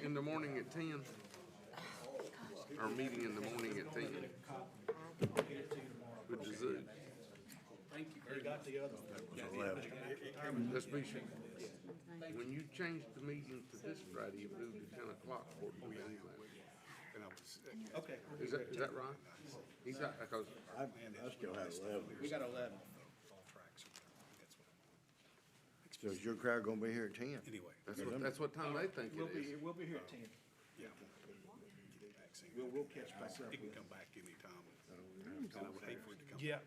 in the morning at 10? Our meeting in the morning at 10 with the zoo. Thank you. You got the other one. Let's be sure. When you changed the meeting to this Friday, it moved to 10 o'clock for me anyway. Okay. Is that right? He's got, because I still have 11. We got 11. So is your crowd gonna be here at 10? Anyway. that's what time they think We'll it is. we'll be here at 10. Yeah. We'll catch back up. It can come back anytime. And I would hate for it to come Yeah.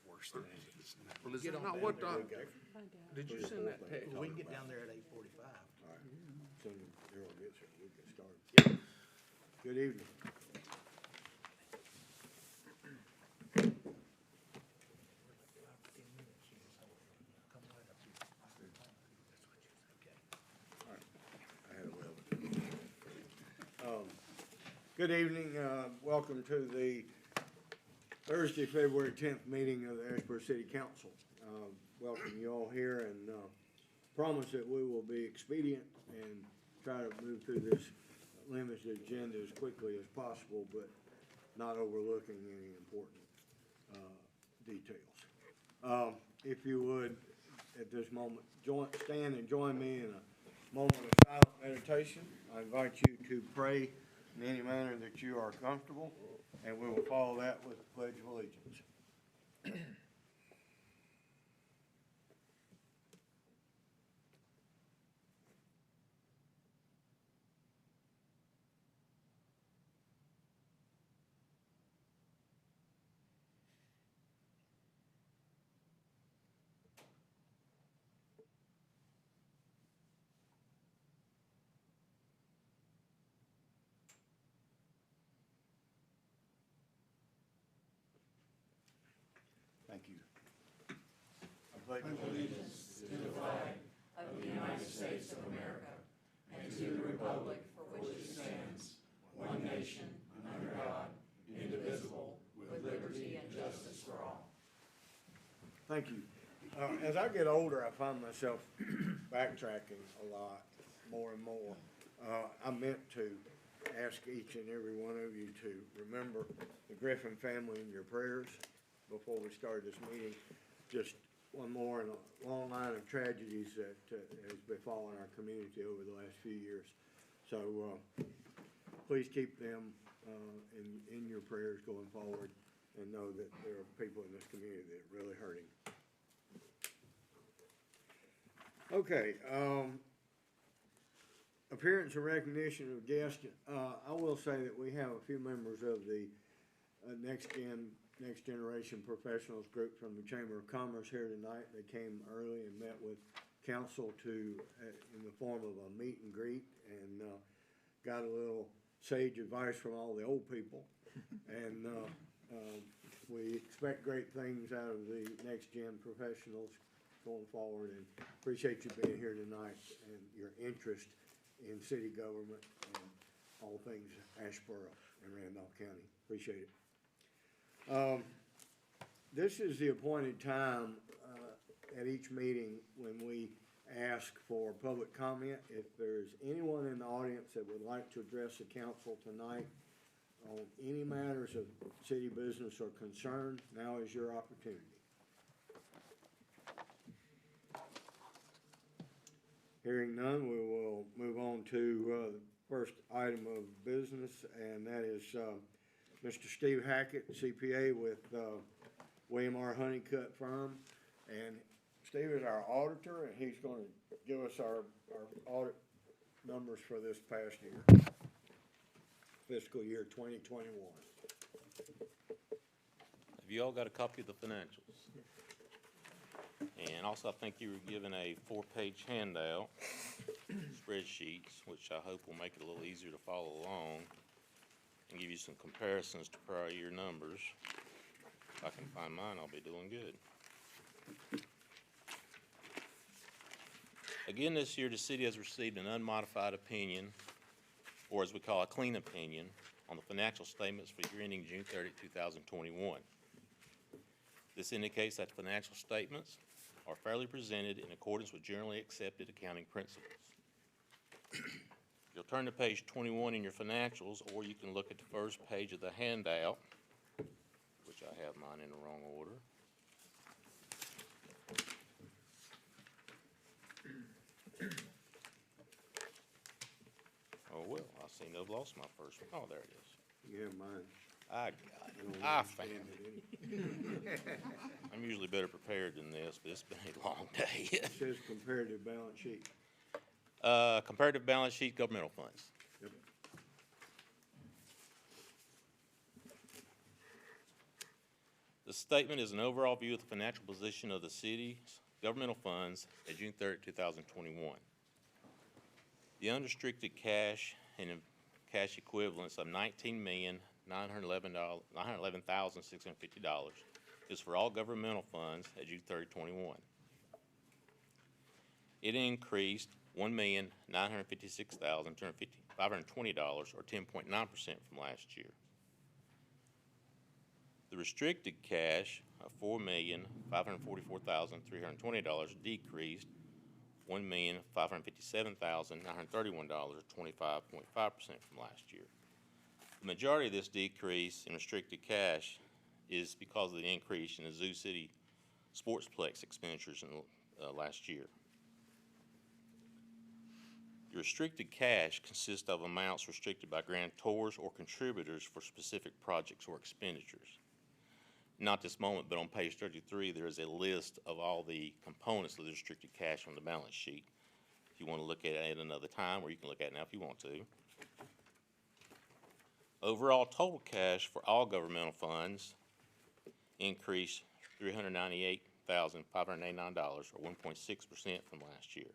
worse than it is. Well, is that not what, did you send that text? We can get down there at 8:45. All right. Soon as Earl gets here, we'll get started. Good evening. I had 11. Good evening. Welcome to the Thursday, February 10th meeting of the Asheboro City Council. Welcome you all here, and promise that we will be expedient and try to move through this limited agenda as quickly as possible, but not overlooking any important details. If you would, at this moment, stand and join me in a moment of silent meditation. I invite you to pray in any manner that you are comfortable, and we will follow that with the Pledge of Allegiance. Thank you. I pledge allegiance to the flag of the United States of America and to the republic for which it stands, one nation, under God, indivisible, with liberty and justice for all. Thank you. As I get older, I find myself backtracking a lot, more and more. I meant to ask each and every one of you to remember the Griffin family in your prayers before we started this meeting. Just one more in a long line of tragedies that has befallen our community over the last few years. So please keep them in your prayers going forward, and know that there are people in this community that are really hurting. Okay, appearance and recognition of guests. I will say that we have a few members of the Next Generation Professionals group from the Chamber of Commerce here tonight. They came early and met with council in the form of a meet and greet, and got a little sage advice from all the old people. And we expect great things out of the Next Gen Professionals going forward, and appreciate you being here tonight and your interest in city government and all things Asheboro and Randolph County. Appreciate it. This is the appointed time at each meeting when we ask for public comment. If there's anyone in the audience that would like to address the council tonight on any matters of city business or concern, now is your opportunity. Hearing none, we will move on to the first item of business, and that is Mr. Steve Hackett, CPA with William R. Honeycutt firm. And Steve is our auditor, and he's going to give us our audit numbers for this past year, fiscal year 2021. Have you all got a copy of the financials? And also, I think you were given a 4-page handout, spreadsheets, which I hope will make it a little easier to follow along and give you some comparisons to prior year numbers. If I can find mine, I'll be doing good. Again, this year, the city has received an unmodified opinion, or as we call a clean opinion, on the financial statements for year ending June 30, 2021. This indicates that the financial statements are fairly presented in accordance with generally accepted accounting principles. You'll turn to page 21 in your financials, or you can look at the first page of the handout, which I have mine in the wrong order. Oh, well, I seem to have lost my first one. Oh, there it is. You have mine. I got it. I found it. I'm usually better prepared than this, but it's been a long day. It says comparative balance sheet. Comparative balance sheet, governmental funds. Yep. The statement is an overall view of the financial position of the city's governmental funds at June 30, 2021. The unrestricted cash and cash equivalents of $19,911,650 is for all governmental funds at June 30, 21. It increased $1,956,520, or 10.9% from last year. The restricted cash of $4,544,320 decreased $1,557,931, or 25.5% from last year. The majority of this decrease in restricted cash is because of the increase in the Zoo City Sportsplex expenditures in last year. The restricted cash consists of amounts restricted by grantors or contributors for specific projects or expenditures. Not this moment, but on page 33, there is a list of all the components of the restricted cash on the balance sheet. If you want to look at it at another time, or you can look at it now if you want to. Overall total cash for all governmental funds increased $398,589, or 1.6% from last year.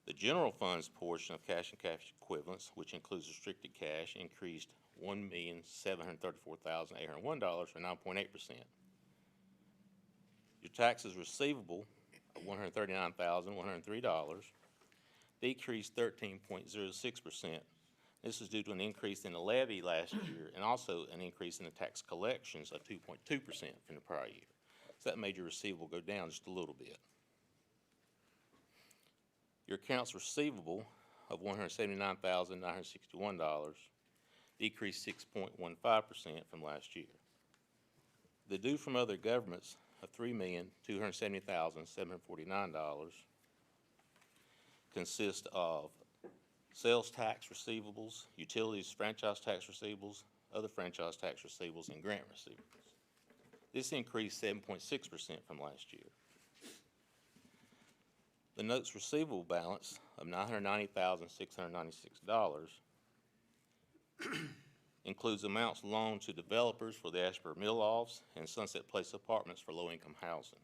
The general funds portion of cash and cash equivalents, which includes restricted cash, increased $1,734,801, or 9.8%. Your taxes receivable of $139,103 decreased 13.06%. This is due to an increase in the levy last year and also an increase in the tax collections of 2.2% from the prior year. So that made your receivable go down just a little bit. Your accounts receivable of $179,961 decreased 6.15% from last year. The due from other governments of $3,270,749 consist of sales tax receivables, utilities franchise tax receivables, other franchise tax receivables, and grant receivables. This increased 7.6% from last year. The notes receivable balance of $990,696 includes amounts loaned to developers for the Asheboro Mill Lofts and Sunset Place Apartments for low-income housing.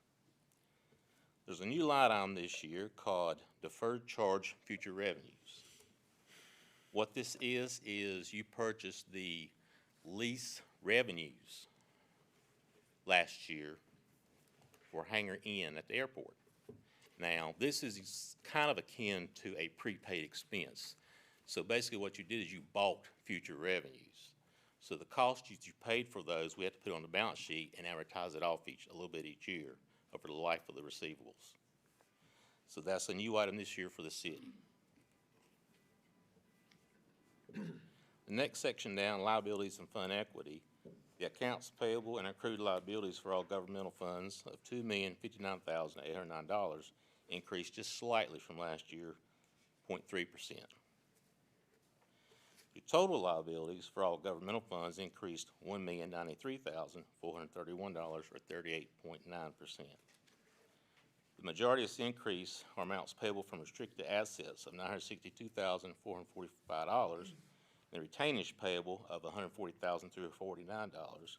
There's a new line item this year called Deferred Charge Future Revenues. What this is you purchased the lease revenues last year for Hangar Inn at the airport. Now, this is kind of akin to a prepaid expense. So basically what you did is you bought future revenues. So the cost you paid for those, we have to put on the balance sheet and amortize it off a little bit each year over the life of the receivables. So that's a new item this year for the city. The next section down, liabilities and fund equity. The accounts payable and accrued liabilities for all governmental funds of $2,059,809 increased just slightly from last year, 0.3%. The total liabilities for all governmental funds increased $1,093,431, or 38.9%. The majority of this increase are amounts payable from restricted assets of $962,445, and the retainage payable of $140,349,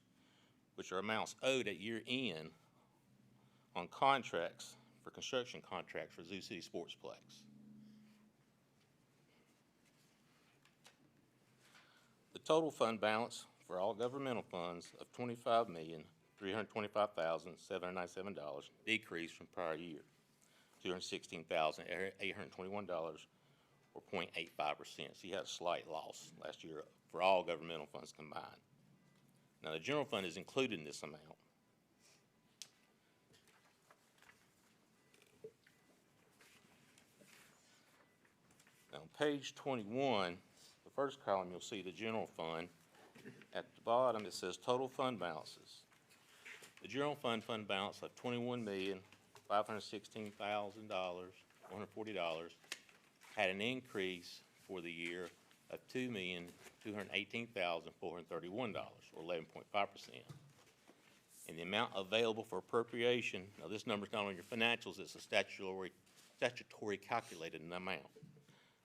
which are amounts owed at year end on contracts for construction contracts for Zoo City Sportsplex. The total fund balance for all governmental funds of $25,325,797 decreased from prior year, $216,821, or 0.85%. So you had a slight loss last year for all governmental funds combined. Now the general fund is included in this amount. Now, on page 21, the first column, you'll see the general fund. At the bottom, it says total fund balances. The general fund balance of $21,516,140 had an increase for the year of $2,218,431, or 11.5%. And the amount available for appropriation, now this number's not on your financials, it's a statutory calculated amount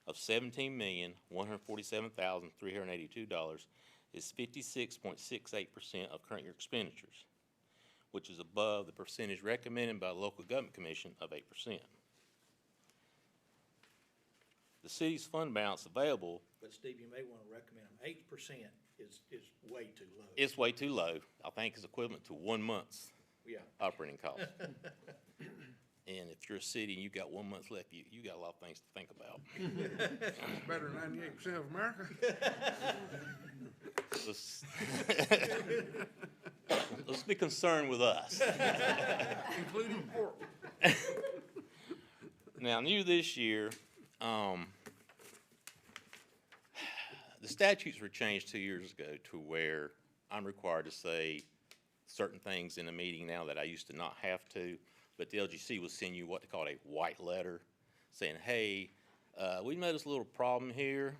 of $17,147,382 is 56.68% of current year expenditures, which is above the percentage recommended by the Local Government Commission of 8%. The city's fund balance available But Steve, you may wanna recommend them. 8% is way too low. is way too low. I think it's equivalent to 1 month's Yeah. operating cost. And if you're a city and you got 1 month left, you got a lot of things to think about. It's better than 98% of America. Let's, let's be concerned with us. Including Portland. Now, new this year, the statutes were changed 2 years ago to where I'm required to say certain things in a meeting now that I used to not have to, but the LGC will send you what they call a white letter saying, hey, we noticed a little problem here.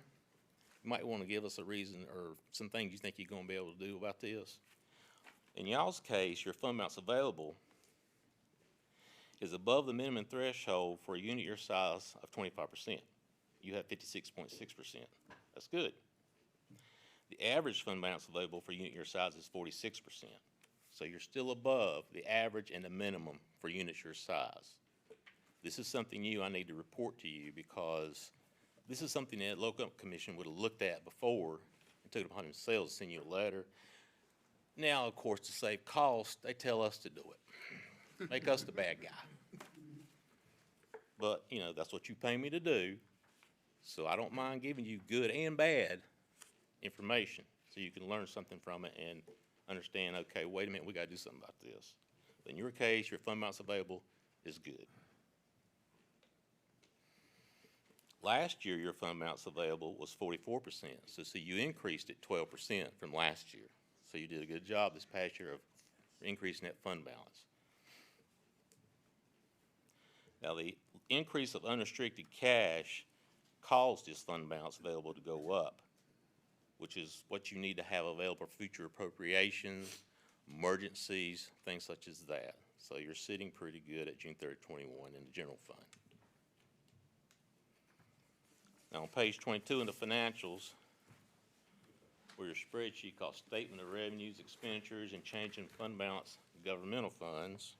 You might want to give us a reason or some things you think you're going to be able to do about this. In y'all's case, your fund balance available is above the minimum threshold for a unit your size of 25%. You have 56.6%. That's good. The average fund balance available for a unit your size is 46%. So you're still above the average and the minimum for units your size. This is something new I need to report to you because this is something that the Local Commission would have looked at before and took it upon themselves to send you a letter. Now, of course, to save cost, they tell us to do it. Make us the bad guy. But, you know, that's what you pay me to do. So I don't mind giving you good and bad information so you can learn something from it and understand, okay, wait a minute, we got to do something about this. But in your case, your fund balance available is good. Last year, your fund balance available was 44%. So see, you increased it 12% from last year. So you did a good job this past year of increasing that fund balance. Now, the increase of unrestricted cash caused this fund balance available to go up, which is what you need to have available for future appropriations, emergencies, things such as that. So you're sitting pretty good at June 30, 21 in the general fund. Now, on page 22 in the financials, where your spreadsheet called Statement of Revenues, Expenditures, and Change in Fund Balance Governmental Funds,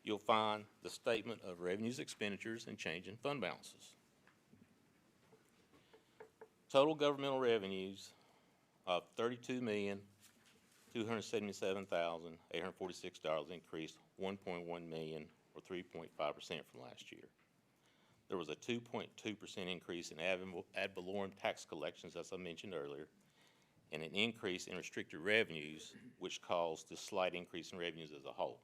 you'll find the Statement of Revenues, Expenditures, and Change in Fund Balances. Total governmental revenues of $32,277,846 increased $1.1 million or 3.5% from last year. There was a 2.2% increase in ad valorem tax collections, as I mentioned earlier, and an increase in restricted revenues, which caused this slight increase in revenues as a whole.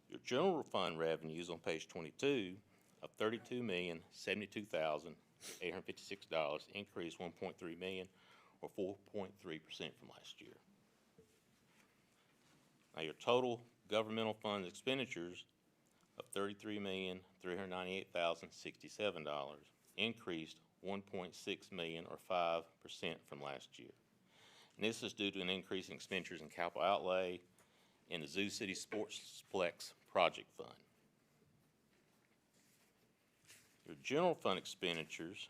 Your general fund revenues on page 22 of $32,072,856 increased $1.3 million or 4.3% from last year. Now, your total governmental fund expenditures of $33,398,067 increased $1.6 million or 5% from last year. And this is due to an increase in expenditures in capital outlay in the Zoo City Sportsplex Project Fund. Your general fund expenditures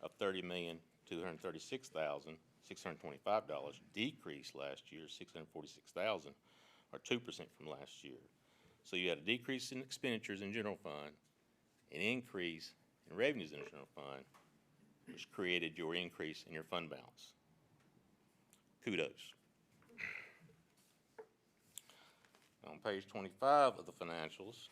of $30,236,625 decreased last year $646,000 or 2% from last year. So you had a decrease in expenditures in general fund, an increase in revenues in the general fund, which created your increase in your fund balance. Kudos. On page 25 of the financials,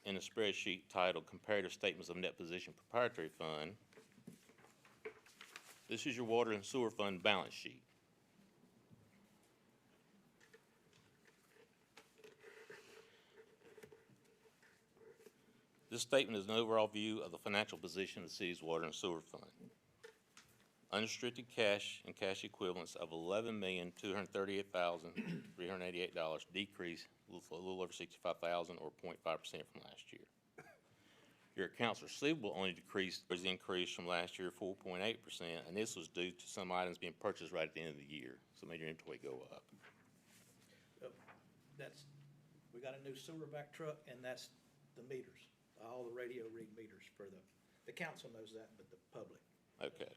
in a spreadsheet titled Comparative Statements of Net Position Proprietary Fund, This is your water and sewer fund balance sheet. This statement is an overall view of the financial position of the city's water and sewer fund. Unrestricted cash and cash equivalents of $11,238,388 decreased a little over $65,000 or 0.5% from last year. Your accounts receivable only decreased, was increased from last year 4.8%, and this was due to some items being purchased right at the end of the year, so made your inventory go up. We got a new sewer back truck, and that's the meters, all the radio read meters for the council knows that, but the public. Okay.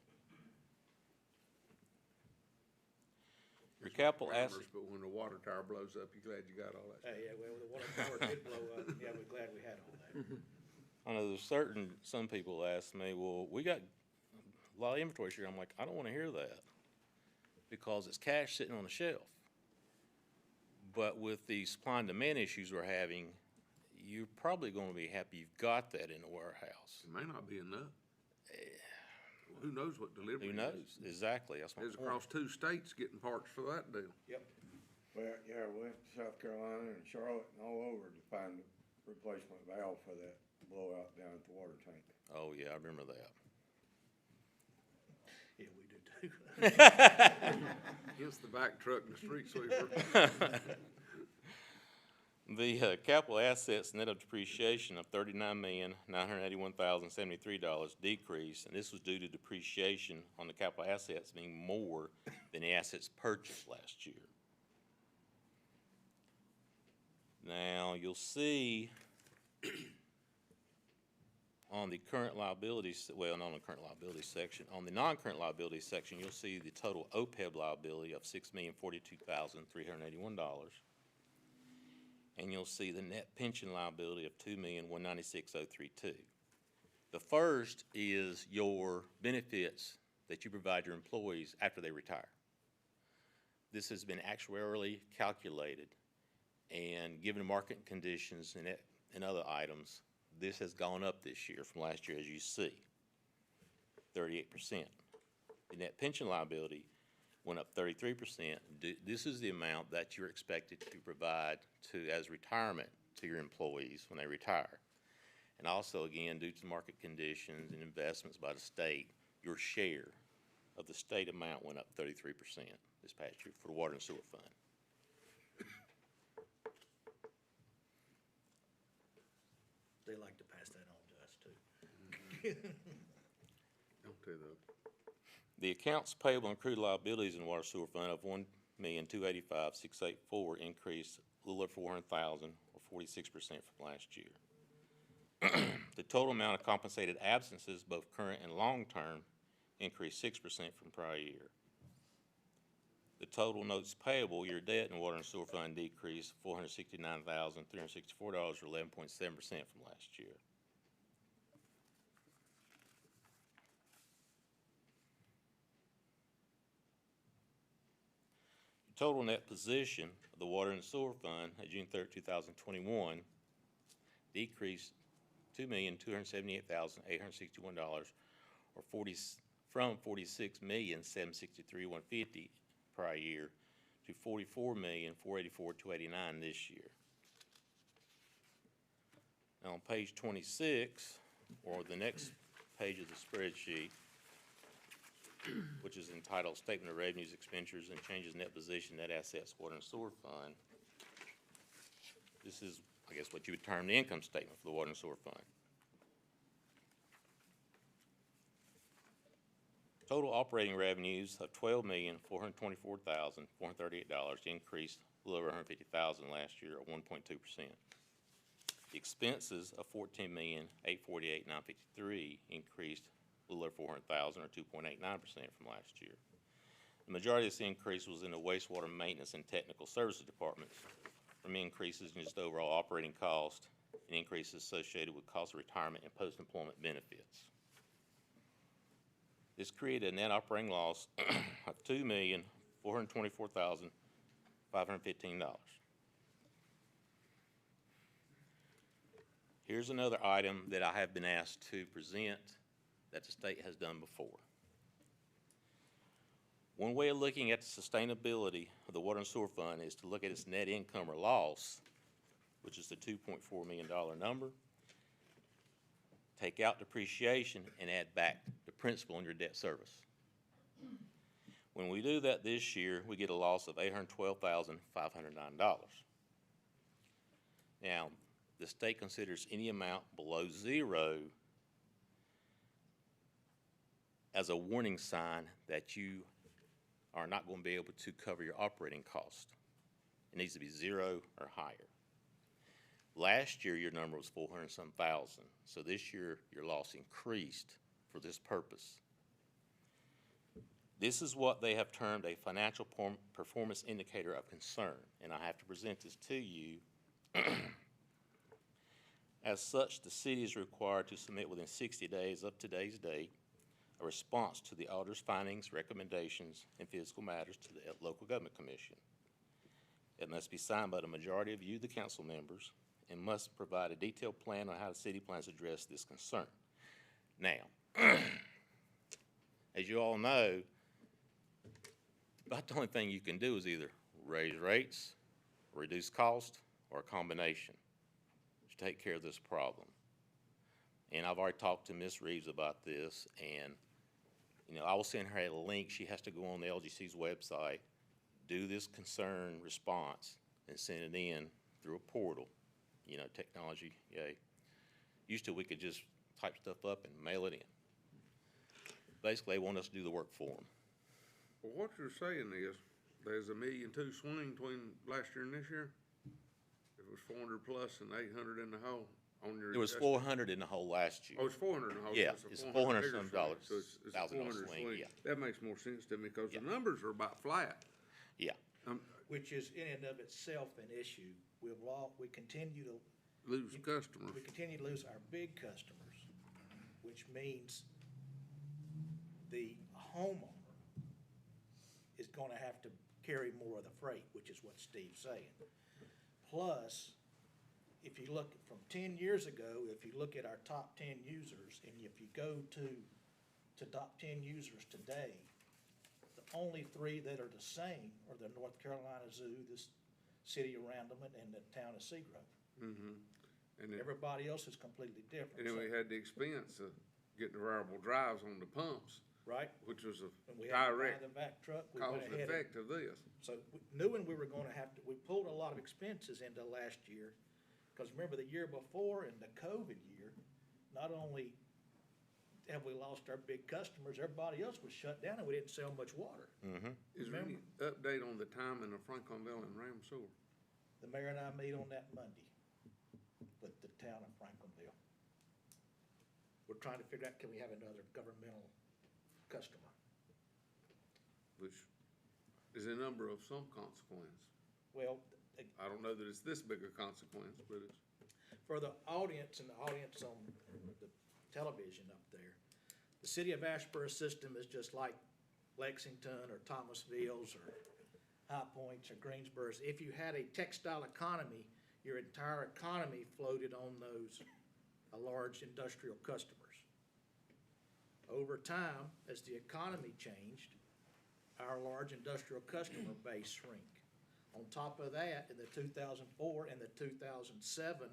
Your capital asset. But when the water tower blows up, you're glad you got all that. Yeah, well, the water tower did blow up, yeah, we're glad we had all that. I know there's some people ask me, well, we got a lot of inventory here. I'm like, I don't want to hear that because it's cash sitting on the shelf. But with the supply and demand issues we're having, you're probably going to be happy you've got that in the warehouse. It may not be enough. Who knows what delivery Who is? knows? Exactly. That's my It's point. across 2 states getting parts for that deal. Yep. Well, yeah, we went to South Carolina and Charlotte and all over to find the replacement valve for that blowout down at the water tank. Oh, yeah, I remember that. Yeah, we do too. Against the back truck and the street sweeper. The capital assets net of depreciation of $39,981,073 decreased, and this was due to depreciation on the capital assets being more than the assets purchased last year. Now, you'll see on the current liabilities, well, not on the current liabilities section, on the non-current liabilities section, you'll see the total OPEB liability of $6,042,381. And you'll see the net pension liability of $2,196,032. The first is your benefits that you provide your employees after they retire. This has been actuarially calculated, and given market conditions and other items, this has gone up this year from last year, as you see, 38%. The net pension liability went up 33%. This is the amount that you're expected to provide as retirement to your employees when they retire. And also, again, due to market conditions and investments by the state, your share of the state amount went up 33% this past year for the water and sewer fund. They like to pass that on to us too. Don't do that. The accounts payable and accrued liabilities in the water sewer fund of $1,285,684 increased a little over $400,000 or 46% from last year. The total amount of compensated absences, both current and long-term, increased 6% from prior year. The total notes payable, your debt in the water and sewer fund decreased $469,364 or 11.7% from last year. Total net position of the water and sewer fund at June 3rd, 2021 decreased $2,278,861 or from $46,763,150 prior year to $44,484,289 this year. Now on page 26, or the next page of the spreadsheet, which is entitled Statement of Revenues, Expenditures, and Changes in Net Position, Net Assets, Water and Sewer Fund. This is, I guess, what you would term the income statement for the Water and Sewer Fund. Total operating revenues of $12,424,438 increased a little over $150,000 last year, or 1.2%. The expenses of $14,848,953 increased a little over $400,000 or 2.89% from last year. The majority of this increase was in the wastewater maintenance and technical services departments, from increases in just overall operating cost and increases associated with cost of retirement and post-employment benefits. This created a net operating loss of $2,424,515. Here's another item that I have been asked to present that the state has done before. One way of looking at the sustainability of the water and sewer fund is to look at its net income or loss, which is the $2.4 million number. Take out depreciation and add back the principal on your debt service. When we do that this year, we get a loss of $812,509. Now, the state considers any amount below zero as a warning sign that you are not going to be able to cover your operating cost. It needs to be zero or higher. Last year, your number was 400-some thousand, so this year your loss increased for this purpose. This is what they have termed a financial performance indicator of concern, and I have to present this to you. As such, the city is required to submit within 60 days of today's date a response to the auditor's findings, recommendations, and fiscal matters to the local government commission. It must be signed by the majority of you, the council members, and must provide a detailed plan on how the city plans to address this concern. Now, as you all know, about the only thing you can do is either raise rates, reduce cost, or a combination to take care of this problem. And I've already talked to Ms. Reeves about this, and I will send her a link. She has to go on the LGC's website, do this concern response, and send it in through a portal. Technology, yay. Used to, we could just type stuff up and mail it in. Basically, they want us to do the work for them. Well, what you're saying is, there's $1.2 million swing between last year and this year? It was 400 plus and 800 in the hole on your. It was 400 in the hole last year. Oh, it's 400 in the hole. Yeah, so it's 400 bigger some swing. dollars, So it's a $1,000 400 swing, yeah. That makes more sense to me, because Yeah. the numbers are about flat. Yeah. Which is in and of itself an issue. We continue to Lose customers. We continue to lose our big customers, which means the homeowner is gonna have to carry more of the freight, which is what Steve's saying. Plus, if you look from 10 years ago, if you look at our top 10 users, and if you go to top 10 users today, the only three that are the same are the North Carolina Zoo, the city of Randleman, and the town of Seagrove. Mm-hmm. And then, Everybody else is completely different. and then we had the expense of getting the variable drives on the pumps, Right? which was a And we had to buy direct the vac truck. We cause went and ahead effect of this. So knowing we were gonna have to, we pulled a lot of expenses into last year, because remember the year before in the COVID year, not only have we lost our big customers, everybody else was shut down and we didn't sell much water. Mm-hmm. Is there any update on the timing of Franklinville and Ram Sewer? The mayor and I meet on that Monday with the town of Franklinville. We're trying to figure out, can we have another governmental customer? Which is a number of some consequence. Well, I don't know that it's this big a consequence, but it's. for the audience and the audience on the television up there, the city of Asheboro system is just like Lexington or Thomasville's or High Point's or Greensboro's. If you had a textile economy, your entire economy floated on those large industrial customers. Over time, as the economy changed, our large industrial customer base shrank. On top of that, in the 2004 and the 2007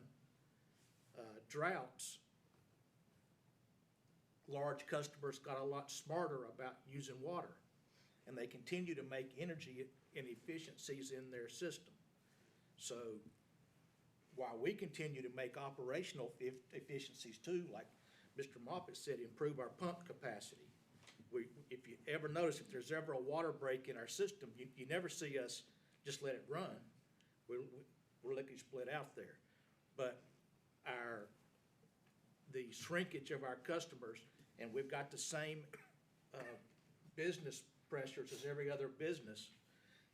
droughts, large customers got a lot smarter about using water, and they continue to make energy inefficiencies in their system. So while we continue to make operational efficiencies too, like Mr. Moffett said, improve our pump capacity. If you ever notice, if there's ever a water break in our system, you never see us just let it run. We're lickety split out there. But the shrinkage of our customers, and we've got the same business pressures as every other business.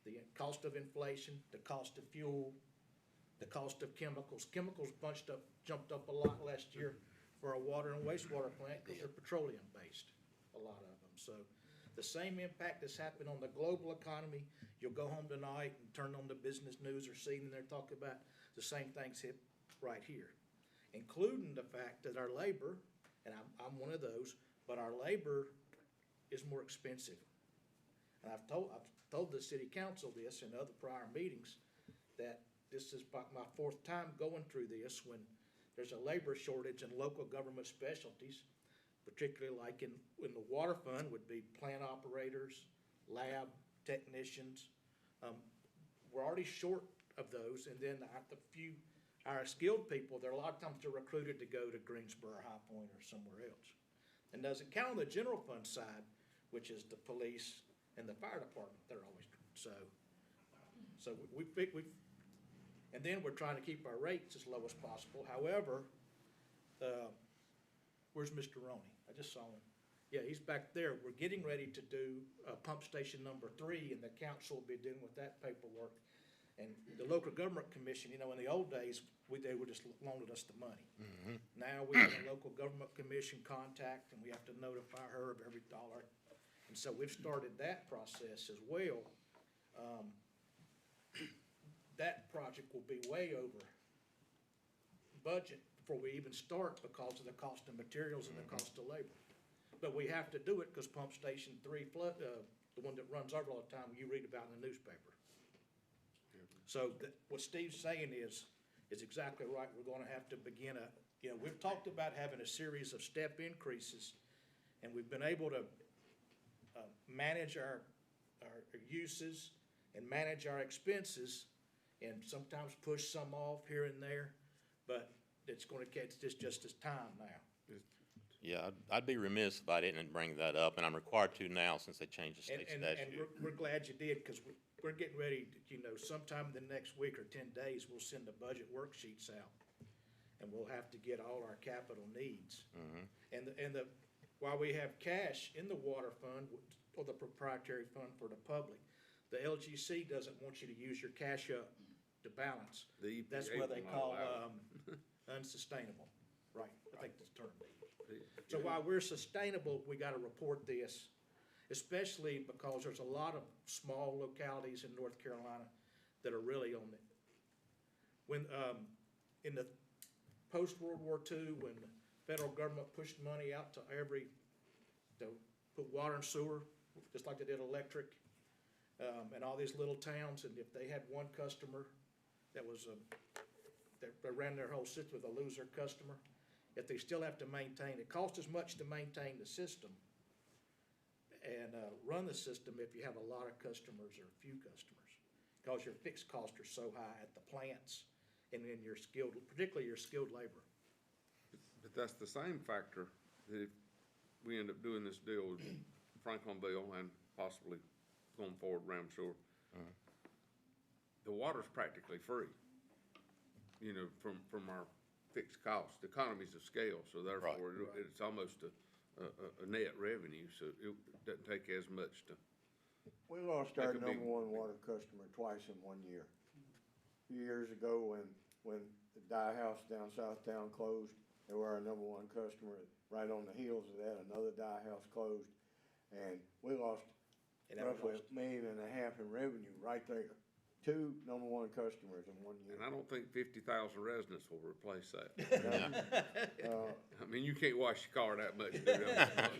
The cost of inflation, the cost of fuel, the cost of chemicals. Chemicals jumped up a lot last year for a water and wastewater plant because they're petroleum-based, a lot of them. So the same impact that's happened on the global economy, you'll go home tonight and turn on the business news or see, and they're talking about the same things hit right here, including the fact that our labor, and I'm one of those, but our labor is more expensive. And I've told the city council this in other prior meetings, that this is about my fourth time going through this, when there's a labor shortage in local government specialties, particularly like in the water fund would be plant operators, lab technicians. We're already short of those, and then our skilled people, a lot of times they're recruited to go to Greensboro, High Point, or somewhere else. And doesn't count on the general fund side, which is the police and the fire department, they're always, so and then we're trying to keep our rates as low as possible. However, where's Mr. Roney? I just saw him. Yeah, he's back there. We're getting ready to do pump station number 3, and the council will be dealing with that paperwork. And the local government commission, in the old days, they would just loaned us the money. Mm-hmm. Now we have a local government commission contact, and we have to notify her of every dollar. And so we've started that process as well. That project will be way over budget before we even start because of the cost of materials and the cost of labor. But we have to do it because Pump Station 3 flood, the one that runs over all the time, you read about in the newspaper. So what Steve's saying is exactly right. We're gonna have to begin we've talked about having a series of step increases, and we've been able to manage our uses and manage our expenses, and sometimes push some off here and there, but it's gonna catch this just as time now. Yeah, I'd be remiss if I didn't bring that up, and I'm required to now since they changed the state And statute. we're glad you did, because we're getting ready, sometime in the next week or 10 days, we'll send the budget worksheets out. And we'll have to get all our capital needs. And while we have cash in the water fund, or the proprietary fund for the public, the LGC doesn't want you to use your cash up to balance. The EPA That's what they will not call allow unsustainable, right, I think that's the term. So while we're sustainable, we gotta report this, especially because there's a lot of small localities in North Carolina that are really on it. When, in the post-World War II, when the federal government pushed money out to to put water and sewer, just like they did electric, and all these little towns, and if they had one customer that was, that ran their whole system with a loser customer, if they still have to maintain, it costs as much to maintain the system and run the system if you have a lot of customers or a few customers, because your fixed costs are so high at the plants and in your skilled, particularly your skilled labor. But that's the same factor that if we end up doing this deal with Franklinville and possibly going forward Ram Shore, the water's practically free, from our fixed costs, the economies of scale, so therefore it's almost a net revenue, so it doesn't take as much to. We lost our That could be- number one water customer twice in 1 year. A few years ago, when the Dye House down Southtown closed, they were our number one customer. Right on the heels of that, another Dye House closed, and we lost roughly $1.5 million in revenue right there. 2 number one customers in 1 year. And I don't think 50,000 residents will replace that. I mean, you can't wash your car that much.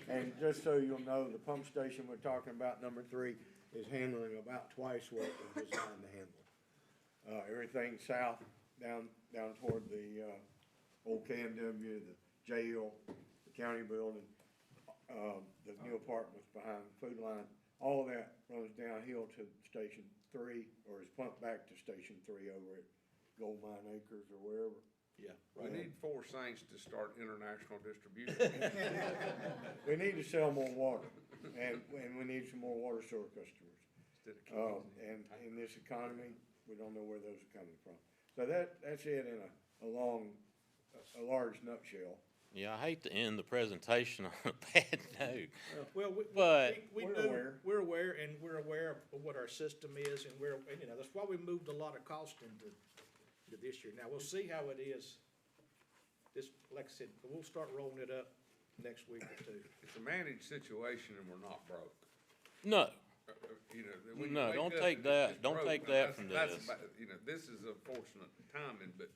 And just so you'll know, the pump station we're talking about, number 3, is handling about twice what it was designed to handle. Everything south, down toward the old KNW, the jail, the county building, the new apartments behind the food line, all of that runs downhill to Station 3, or is pumped back to Station 3 over at Gold Mine Acres or wherever. Yeah. We need 4 Saints to start international distribution. We need to sell more water, and we need some more water sewer customers. And in this economy, we don't know where those are coming from. So that's it in a large nutshell. Yeah, I hate to end the presentation on a bad note. Well, But- we're aware, and we're aware of what our system is, and that's why we moved a lot of cost into this year. Now, we'll see how it is. Like I said, we'll start rolling it up next week or 2. It's a managed situation and we're not broke. No, When you No, wake don't up take and that- it's don't broke, take now that from that's this. about- this is a fortunate timing, but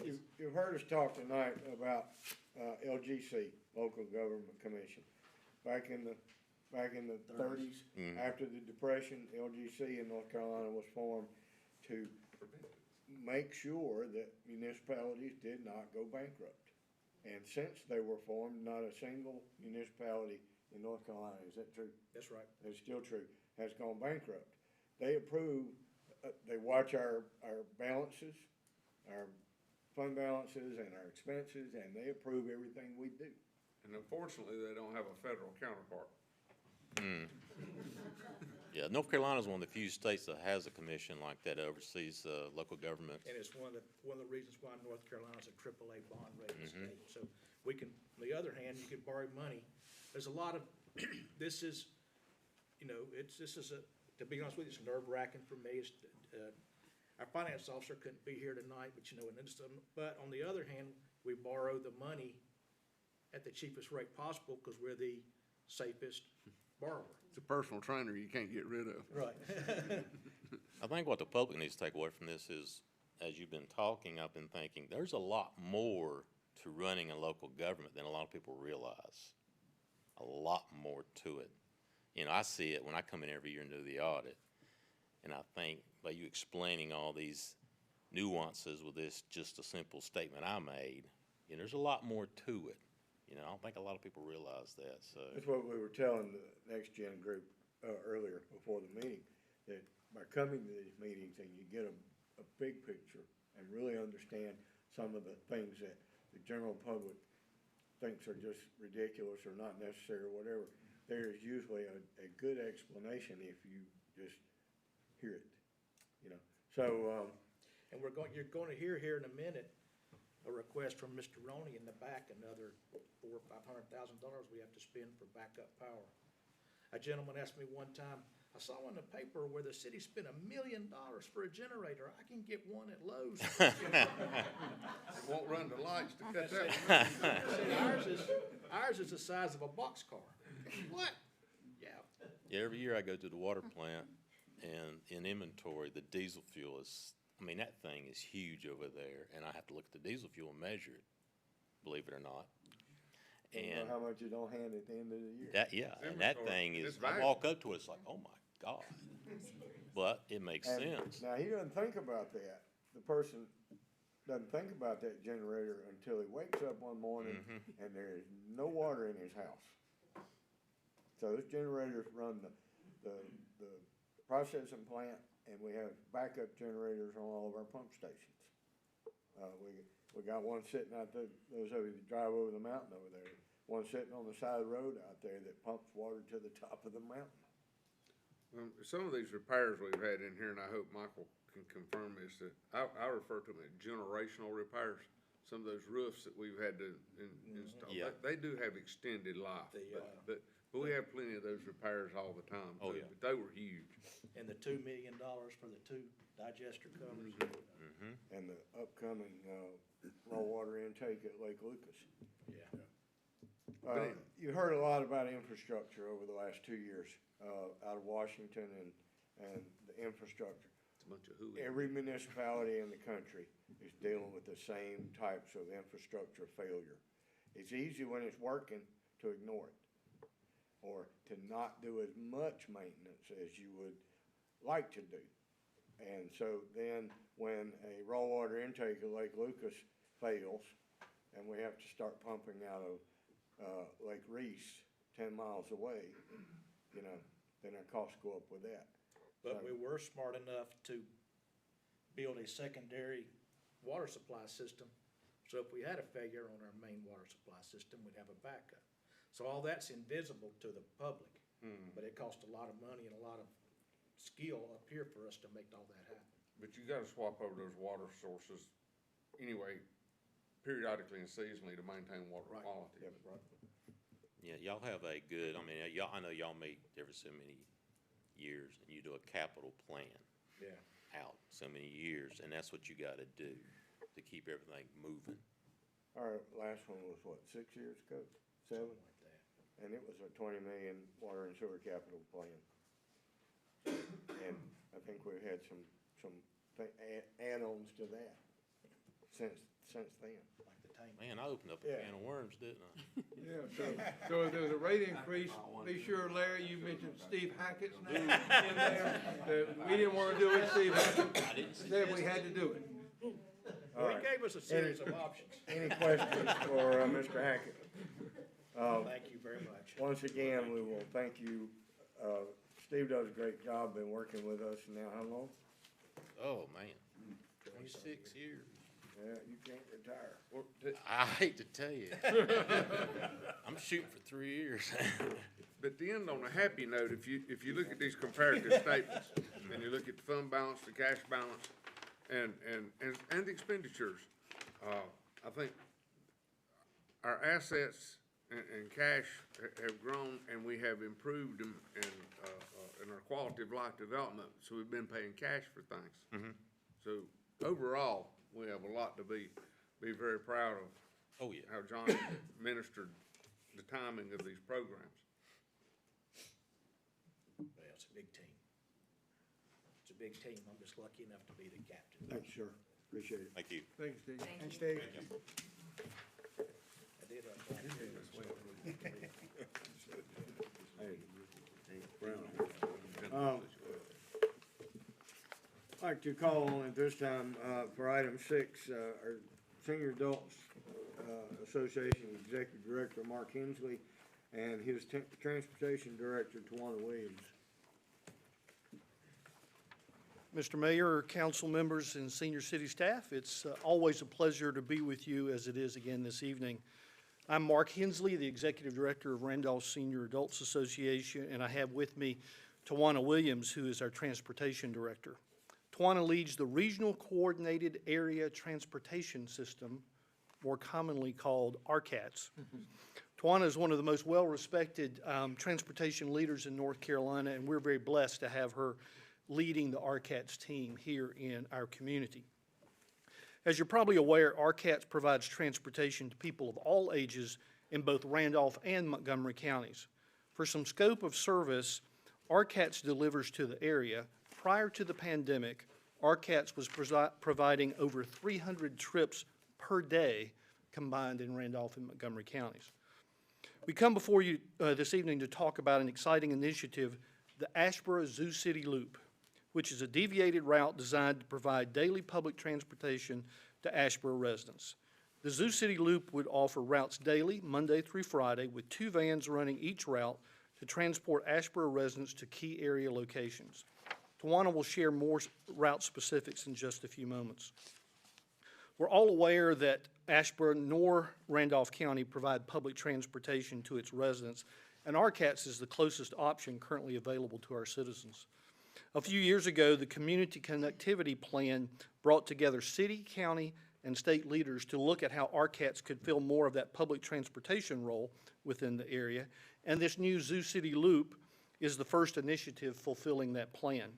You've heard us talk tonight about LGC, Local Government Commission. Back in the back in the thirties, after the Depression, LGC in North Carolina was formed to make sure that municipalities did not go bankrupt. And since they were formed, not a single municipality in North Carolina, is that true? That's right. It's still true, has gone bankrupt. They approve, they watch our balances, our fund balances and our expenses, and they approve everything we do. And unfortunately, they don't have a federal counterpart. Yeah, North Carolina's one of the few states that has a commission like that oversees, local government. And it's one of the reasons why North Carolina's a AAA bond rated state. So we can, on the other hand, you can borrow money. There's a lot of, this is, you know, to be honest with you, it's nerve wracking for me. It's, our finance officer couldn't be here tonight, but you know, but on the other hand, we borrow the money at the cheapest rate possible because we're the safest borrower. It's a personal trainer you can't get rid of. Right. I think what the public needs to take away from this is, as you've been talking, I've been thinking, there's a lot more to running a local government than a lot of people realize. A lot more to it. You know, I see it when I come in every year and do the audit, and I think by you explaining all these nuances with this just a simple statement I made, you know, there's a lot more to it. You know, I don't think a lot of people realize that, so. That's what we were telling the Next Gen group, earlier before the meeting, that by coming to these meetings and you get a big picture and really understand some of the things that the general public thinks are just ridiculous or not necessary or whatever, there is usually a good explanation if you just hear it, you know. So, And you're gonna hear here in a minute a request from Mr. Roney in the back, another $400,000 or $500,000 we have to spend for backup power. A gentleman asked me one time, I saw in the paper where the city spent $1 million for a generator. I can get one at Lowe's. It won't run the lights to cut that. I said, ours is the size of a boxcar. What? Yeah. Yeah, every year I go to the water plant, and in inventory, the diesel fuel is, I mean, that thing is huge over there, and I have to look at the diesel fuel and measure it, believe it or not. you know And how much you don't hand at the end of the year. that, yeah, and that thing is, It's I walk up to it, it's like, oh my God. But it makes And sense. now, he doesn't think about that. The person doesn't think about that generator until he wakes up one morning and there is no water in his house. So those generators run the processing plant, and we have backup generators on all of our pump stations. We got one sitting out there, those of you that drive over the mountain over there, one sitting on the side of the road out there that pumps water to the top of the mountain. Some of these repairs we've had in here, and I hope Michael can confirm this, that I refer to them as generational repairs. Some of those roofs that we've had to install, Yeah. they do have extended life. But we have plenty of those repairs all the time. Oh, too, yeah. But they were huge. And the $2 million for the 2 digester covers. And the upcoming, raw water intake at Lake Lucas. Yeah. You heard a lot about infrastructure over the last 2 years, out of Washington and the infrastructure. It's a bunch of hooey. Every municipality in the country is dealing with the same types of infrastructure failure. It's easy when it's working to ignore it, or to not do as much maintenance as you would like to do. And so then when a raw water intake at Lake Lucas fails, and we have to start pumping out of Lake Reese, 10 miles away, you know, then our costs go up with that. But we were smart enough to build a secondary water supply system. So if we had a failure on our main water supply system, we'd have a backup. So all that's invisible to the public, but it costs a lot of money and a lot of skill up here for us to make all that happen. But you gotta swap over those water sources anyway, periodically and seasonally to maintain water Right. quality. Yep, right. Yeah, y'all have a good, I mean, y'all, I know y'all meet every so many years, and you do a capital plan Yeah. out so many years, and that's what you gotta do to keep everything moving. Our last one was what, 6 years ago? 7? Something like that. And it was a 20 million water and sewer capital plan. And I think we've had some add-ons to that since then. Like the tank. Man, I opened up a Yeah. can of worms, didn't I? So if there's a rate increase, be sure, Larry, you mentioned Steve Hackett's name in there. That we didn't wanna do it, Steve Hackett said we had to do it. Well, he gave us a series of options. Any questions for, Mr. Hackett? Thank you very much. Once again, we will thank you. Steve does a great job, been working with us now, how long? Oh, man, 26 years. Yeah, you can't retire. I hate to tell you. I'm shooting for 3 years. But to end on a happy note, if you look at these comparative statements, and you look at the fund balance, the cash balance, and the expenditures, I think our assets and cash have grown, and we have improved in our quality of life development, so we've been paying cash for things. So overall, we have a lot to be very proud of. Oh, yeah. How John administered the timing of these programs. Well, it's a big team. It's a big team. I'm just lucky enough to be the captain. Thank you, sir. Appreciate it. Thank you. Thank you, Steve. Thank you. Steve. I did, I'd like to call on at this time, for item 6, our Senior Adults Association Executive Director, Mark Hensley, and his Transportation Director, Tawana Williams. Mr. Mayor, council members, and senior city staff, it's always a pleasure to be with you as it is again this evening. I'm Mark Hensley, the Executive Director of Randolph Senior Adults Association, and I have with me Tawana Williams, who is our Transportation Director. Tawana leads the Regional Coordinated Area Transportation System, more commonly called RCATS. Tawana is one of the most well-respected transportation leaders in North Carolina, and we're very blessed to have her leading the RCATS team here in our community. As you're probably aware, RCATS provides transportation to people of all ages in both Randolph and Montgomery counties. For some scope of service, RCATS delivers to the area. Prior to the pandemic, RCATS was providing over 300 trips per day combined in Randolph and Montgomery counties. We come before you this evening to talk about an exciting initiative, the Asheboro Zoo City Loop, which is a deviated route designed to provide daily public transportation to Asheboro residents. The Zoo City Loop would offer routes daily, Monday through Friday, with 2 vans running each route to transport Asheboro residents to key area locations. Tawana will share more route specifics in just a few moments. We're all aware that Asheboro nor Randolph County provide public transportation to its residents, and RCATS is the closest option currently available to our citizens. A few years ago, the Community Connectivity Plan brought together city, county, and state leaders to look at how RCATS could fill more of that public transportation role within the area, and this new Zoo City Loop is the first initiative fulfilling that plan.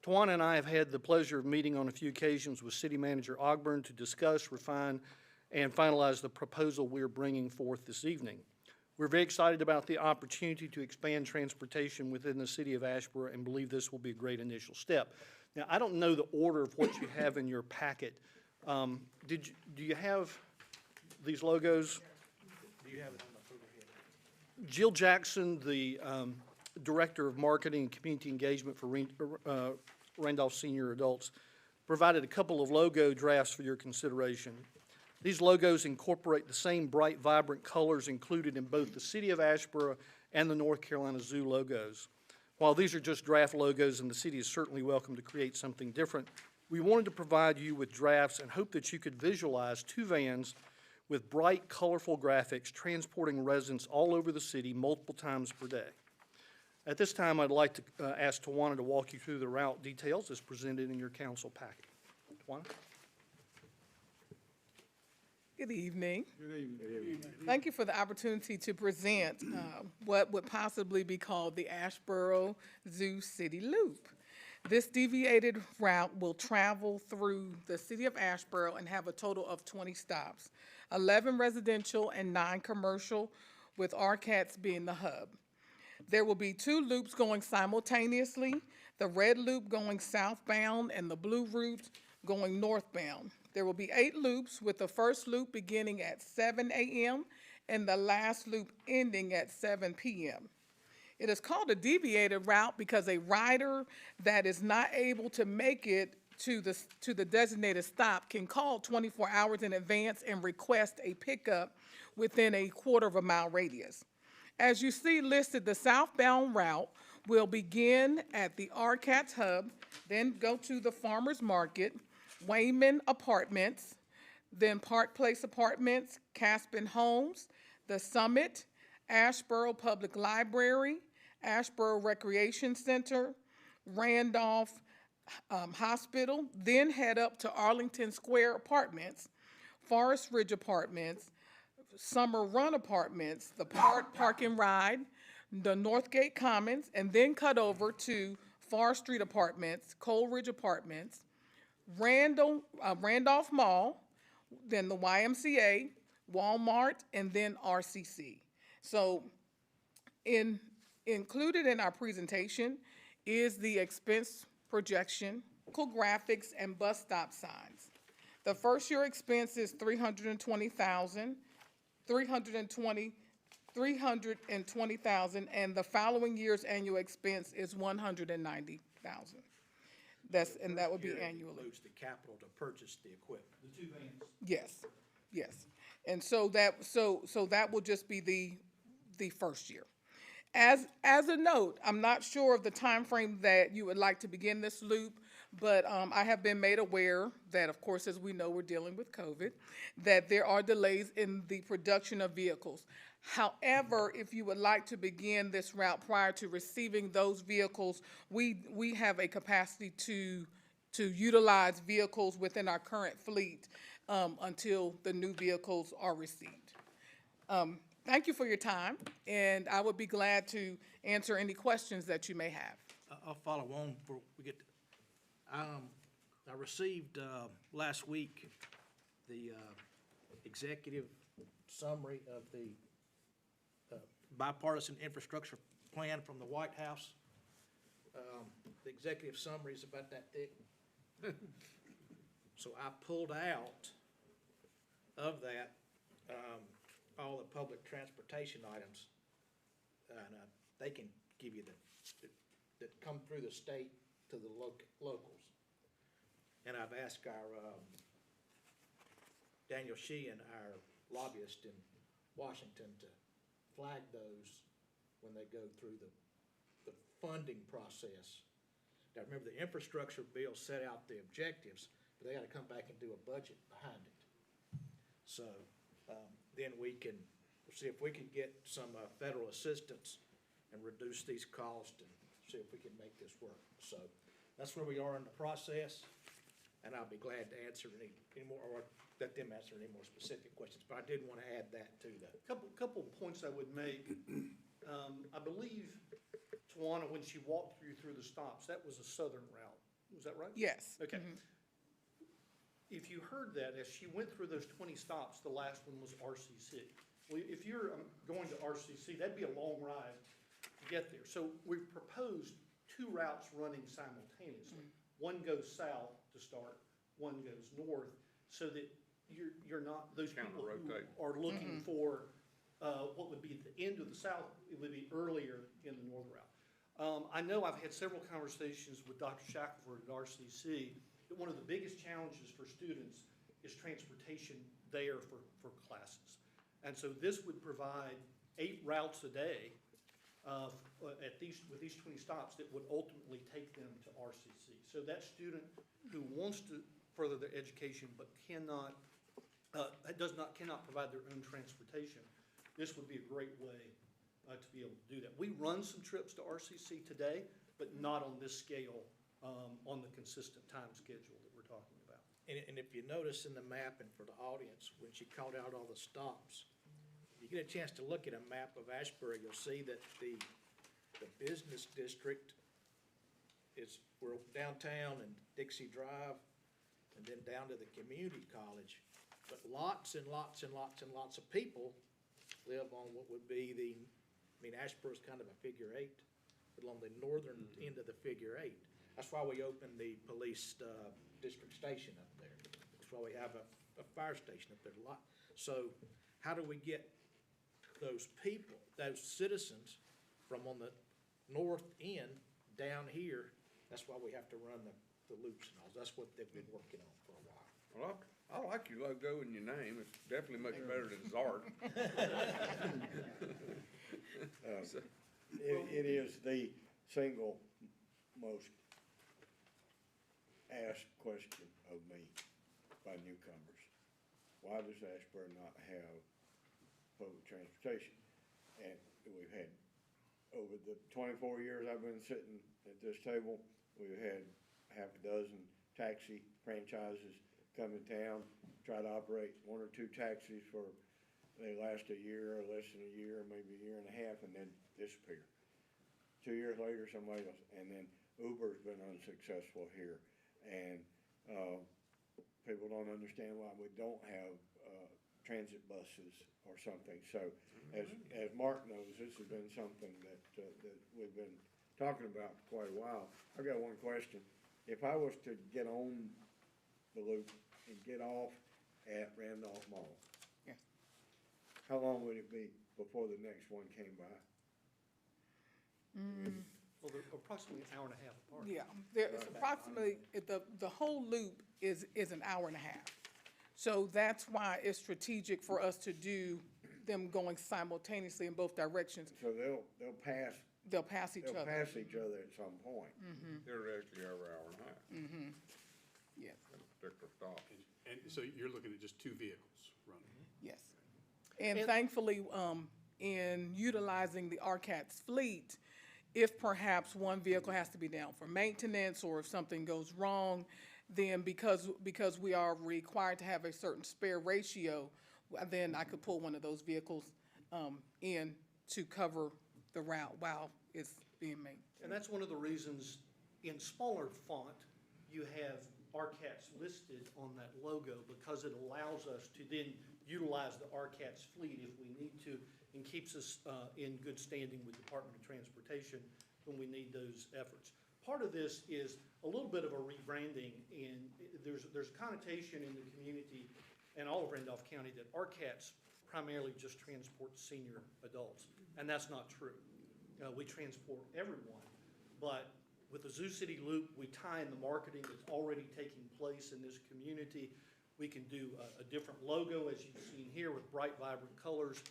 Tawana and I have had the pleasure of meeting on a few occasions with City Manager Ogburn to discuss, refine, and finalize the proposal we're bringing forth this evening. We're very excited about the opportunity to expand transportation within the city of Asheboro and believe this will be a great initial step. Now, I don't know the order of what you have in your packet. Do you have these logos? Do you have it on the overhead? Jill Jackson, the Director of Marketing and Community Engagement for Randolph Senior Adults, provided a couple of logo drafts for your consideration. These logos incorporate the same bright, vibrant colors included in both the City of Asheboro and the North Carolina Zoo logos. While these are just draft logos and the city is certainly welcome to create something different, we wanted to provide you with drafts and hope that you could visualize 2 vans with bright, colorful graphics transporting residents all over the city multiple times per day. At this time, I'd like to ask Tawana to walk you through the route details as presented in your council packet. Tawana? Good evening. Good evening. Thank you for the opportunity to present what would possibly be called the Asheboro Zoo City Loop. This deviated route will travel through the city of Asheboro and have a total of 20 stops, 11 residential and 9 commercial, with RCATS being the hub. There will be 2 loops going simultaneously, the red loop going southbound and the blue route going northbound. There will be 8 loops, with the first loop beginning at 7 a.m. and the last loop ending at 7 p.m. It is called a deviated route because a rider that is not able to make it to the designated stop can call 24 hours in advance and request a pickup within a quarter-of-a-mile radius. As you see listed, the southbound route will begin at the RCATS hub, then go to the Farmers Market, Wayman Apartments, then Park Place Apartments, Caspin Homes, The Summit, Asheboro Public Library, Asheboro Recreation Center, Randolph Hospital, then head up to Arlington Square Apartments, Forest Ridge Apartments, Summer Run Apartments, the Park and Ride, the Northgate Commons, and then cut over to Forest Street Apartments, Coleridge Apartments, Randolph Mall, then the YMCA, Walmart, and then RCC. So included in our presentation is the expense projection, graphics, and bus stop signs. The first year expense is $320,000, and the following year's annual expense is $190,000. And that would be Year annually. includes the capital to purchase the equipment. Yes, yes. And so that will just be the first year. As a note, I'm not sure of the time frame that you would like to begin this loop, but I have been made aware that, of course, as we know, we're dealing with COVID, that there are delays in the production of vehicles. However, if you would like to begin this route prior to receiving those vehicles, we have a capacity to utilize vehicles within our current fleet until the new vehicles are received. Thank you for your time, and I would be glad to answer any questions that you may have. I'll follow on before we get, I received, last week, the, executive summary of the, bipartisan infrastructure plan from the White House. The executive summary is about that thick. So I pulled out of that, all the public transportation items, and they can give you that come through the state to the locals. And I've asked our Daniel Sheehan, our lobbyist in Washington, to flag those when they go through the funding process. Now, remember, the infrastructure bill set out the objectives, but they gotta come back and do a budget behind it. So, then we can see if we can get some federal assistance and reduce these costs and see if we can make this work. So that's where we are in the process, and I'll be glad to answer any more, or let them answer any more specific questions. But I did want to add that to that. Couple of points I would make. I believe Tawana, when she walked you through the stops, that was a southern route. Was that right? Yes. Okay. If you heard that, as she went through those 20 stops, the last one was RCC. Well, if you're going to RCC, that'd be a long ride to get there. So we've proposed two routes running simultaneously. One goes south to start, one goes north, so that you're not, those people who are looking for what would be at the end of the south, it would be earlier in the north route. I know I've had several conversations with Dr. Shackelford at RCC, that one of the biggest challenges for students is transportation there for classes. And so this would provide 8 routes a day with these 20 stops that would ultimately take them to RCC. So that student who wants to further their education but cannot provide their own transportation, this would be a great way to be able to do that. We run some trips to RCC today, but not on this scale, on the consistent time schedule that we're talking about. And if you notice in the map, and for the audience, when she called out all the stops, if you get a chance to look at a map of Asheboro, you'll see that the business district is, we're downtown and Dixie Drive, and then down to the community college. But lots and lots and lots and lots of people live on what would be Asheboro's kind of a figure 8, but on the northern end of the figure 8. That's why we opened the police district station up there. That's why we have a fire station up there a lot. So how do we get those people, those citizens from on the north end down here. That's why we have to run the loops and all. That's what they've been working on for a while. Well, I like your logo and your name. It's definitely much better than Zart. It is the single most asked question of me by newcomers. Why does Asheboro not have public transportation? And we've had, over the 24 years I've been sitting at this table, we've had half a dozen taxi franchises come in town, try to operate one or two taxis for, they last a year or less than a year, maybe a year and a half, and then disappear. 2 years later, somebody else, and then Uber's been unsuccessful here. And people don't understand why we don't have transit buses or something. So as Mark knows, this has been something that we've been talking about for quite a while. I've got one question. If I was to get on the loop and get off at Randolph Mall, Yeah. how long would it be before the next one came by? Well, they're approximately an hour and a half apart. Yeah, it's approximately, the whole loop is an hour and a half. So that's why it's strategic for us to do them going simultaneously in both directions. So they'll pass Each they'll other. pass each other at some point. They're actually every hour and a half. Yes, At a particular stop. And so you're looking at just two vehicles running? yes. And thankfully, in utilizing the RCAT's fleet, if perhaps one vehicle has to be down for maintenance or if something goes wrong, then because we are required to have a certain spare ratio, then I could pull one of those vehicles in to cover the route while it's being made. And that's one of the reasons in smaller font, you have RCAT's listed on that logo, because it allows us to then utilize the RCAT's fleet if we need to, and keeps us in good standing with Department of Transportation when we need those efforts. Part of this is a little bit of a rebranding, and there's a connotation in the community and all of Randolph County that RCAT's primarily just transports senior adults, and that's not true. We transport everyone, but with the Zoo City Loop, we tie in the marketing that's already taking place in this community. We can do a different logo, as you've seen here, with bright, vibrant colors,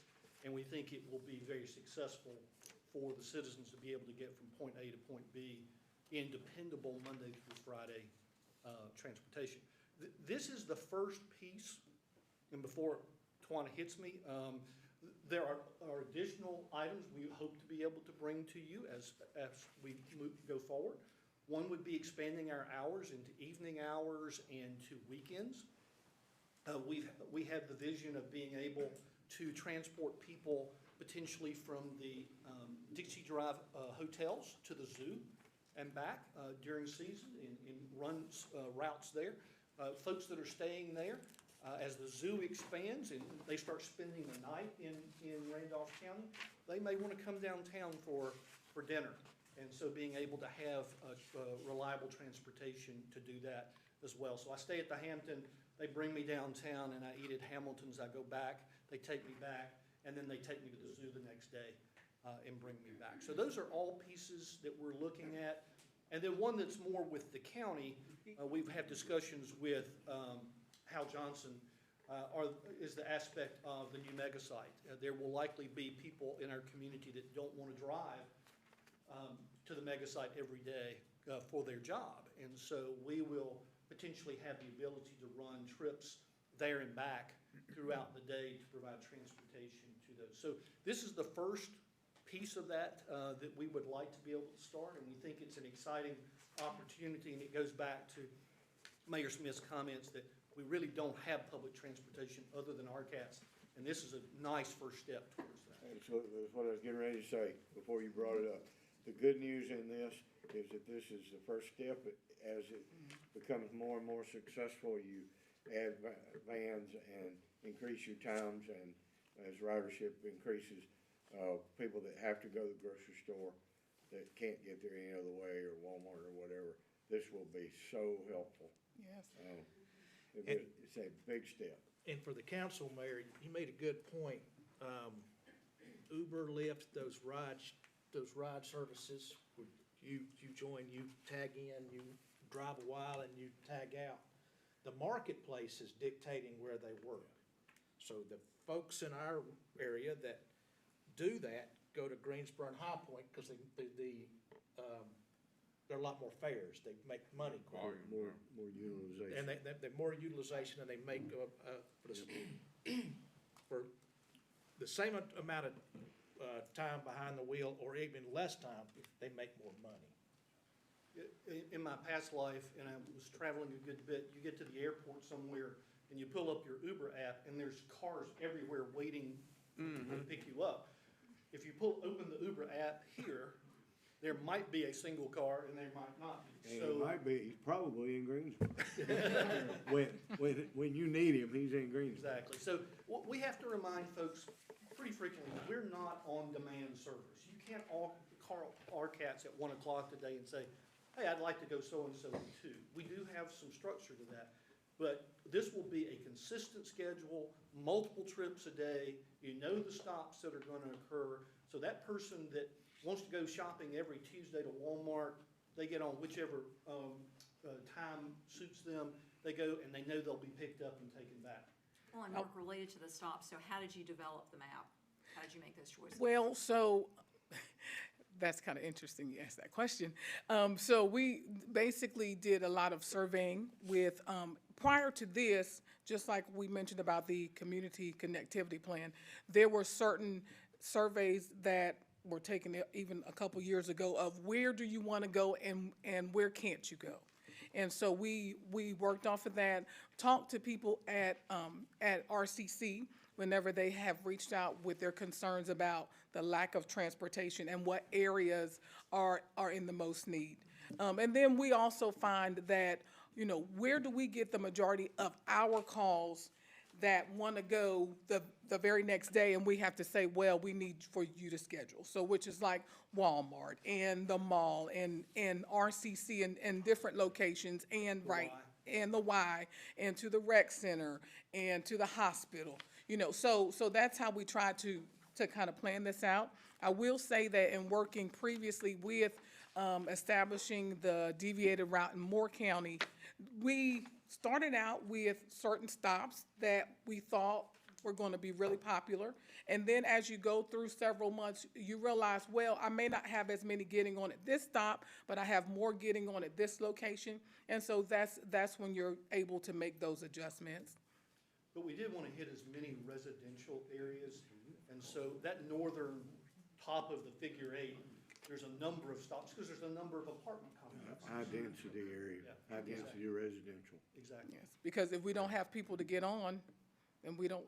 and we think it will be very successful for the citizens to be able to get from point A to point B in dependable Monday through Friday transportation. This is the first piece, and before Tawana hits me, there are additional items we hope to be able to bring to you as we go forward. One would be expanding our hours into evening hours and to weekends. We have the vision of being able to transport people potentially from the Dixie Drive hotels to the zoo and back during season and run routes there. Folks that are staying there, as the zoo expands and they start spending the night in Randolph County, they may want to come downtown for dinner. And so being able to have reliable transportation to do that as well. So I stay at the Hampton, they bring me downtown, and I eat at Hamilton's, I go back, they take me back, and then they take me to the zoo the next day and bring me back. So those are all pieces that we're looking at. And then one that's more with the county, we've had discussions with Hal Johnson, is the aspect of the new mega site. There will likely be people in our community that don't want to drive to the mega site every day for their job. And so we will potentially have the ability to run trips there and back throughout the day to provide transportation to those. So this is the first piece of that that we would like to be able to start, and we think it's an exciting opportunity, and it goes back to Mayor Smith's comments that we really don't have public transportation other than RCAT's, and this is a nice first step towards that. Absolutely, that's what I was getting ready to say before you brought it up. The good news in this is that this is the first step. As it becomes more and more successful, you add vans and increase your times, and as ridership increases, people that have to go to the grocery store that can't get there any other way, or Walmart or whatever, this will be so helpful. Yes. It's a big step. And for the council, Mayor, you made a good point. Uber, Lyft, those ride services, where you join, you tag in, you drive a while and you tag out. The marketplace is dictating where they work. So the folks in our area that do that go to Greensboro and High Point because there are a lot more fares. They make money quicker. More utilization. And they more utilization and they make, for the same amount of, time behind the wheel or even less time, they make more money. In my past life, and I was traveling a good bit, you get to the airport somewhere and you pull up your Uber app and there's cars everywhere waiting to pick you up. If you open the Uber app here, there might be a single car and there might not be. And So it might be, he's probably in Greensboro. When you need him, he's in Greensboro. exactly. So we have to remind folks pretty frequently, we're not on-demand service. You can't call our cats at 1 o'clock today and say, hey, I'd like to go so-and-so too. We do have some structure to that, but this will be a consistent schedule, multiple trips a day. You know the stops that are gonna occur. So that person that wants to go shopping every Tuesday to Walmart, they get on whichever time suits them. They go and they know they'll be picked up and taken back. Well, and Mark, related to the stop, so how did you develop the map? How did you make those choices? Well, so that's kind of interesting you asked that question. So we basically did a lot of surveying with, prior to this, just like we mentioned about the community connectivity plan, there were certain surveys that were taken even a couple years ago of where do you want to go and where can't you go? And so we worked off of that, talked to people at RCC whenever they have reached out with their concerns about the lack of transportation and what areas are in the most need. And then we also find that, where do we get the majority of our calls that want to go the very next day, and we have to say, well, we need for you to schedule. So which is like Walmart and the mall and RCC and different locations and and the Y and to the rec center and to the hospital. So that's how we try to kind of plan this out. I will say that in working previously with establishing the deviated route in Moore County, we started out with certain stops that we thought were going to be really popular. And then as you go through several months, you realize, well, I may not have as many getting on at this stop, but I have more getting on at this location. And so that's when you're able to make those adjustments. But we did want to hit as many residential areas. And so that northern top of the figure 8, there's a number of stops because there's a number of apartment complexes. High density area, high density residential. Exactly. Yes, because if we don't have people to get on, then we don't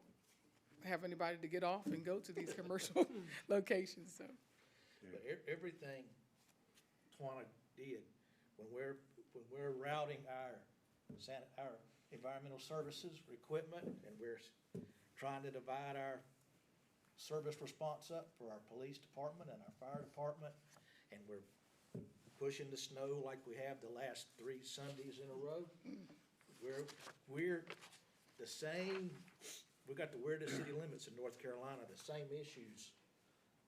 have anybody to get off and go to these commercial locations, so. But everything Tawana did, when we're routing our environmental services equipment, and we're trying to divide our service response up for our police department and our fire department, and we're pushing the snow like we have the last 3 Sundays in a row. We're the same, we got the weirdest city limits in North Carolina, the same issues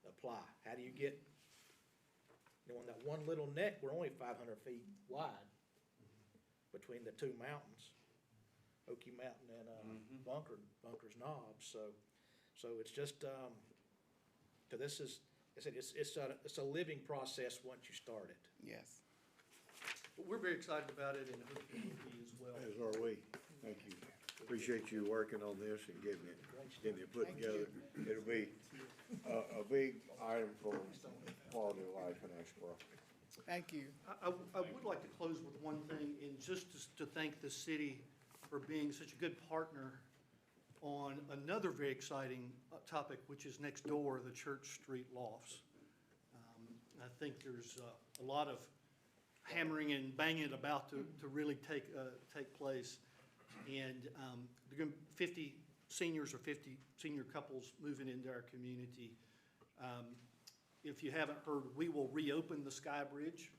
apply. How do you get, on that one little neck, we're only 500 feet wide between the 2 mountains, Okie Mountain and Bunker's Knob. So it's just, so this is, I said, it's a living process once you start it. Yes. But we're very excited about it and hope you will be as well. As are we. Thank you. Appreciate you working on this and getting it put together. It'll be a big item for quality of life in Asheboro. Thank you. I would like to close with one thing, and just to thank the city for being such a good partner on another very exciting topic, which is next door, the Church Street lofts. I think there's a lot of hammering and banging about to really take place. And there are going to be 50 seniors or 50 senior couples moving into our community. If you haven't heard, we will reopen the Sky Bridge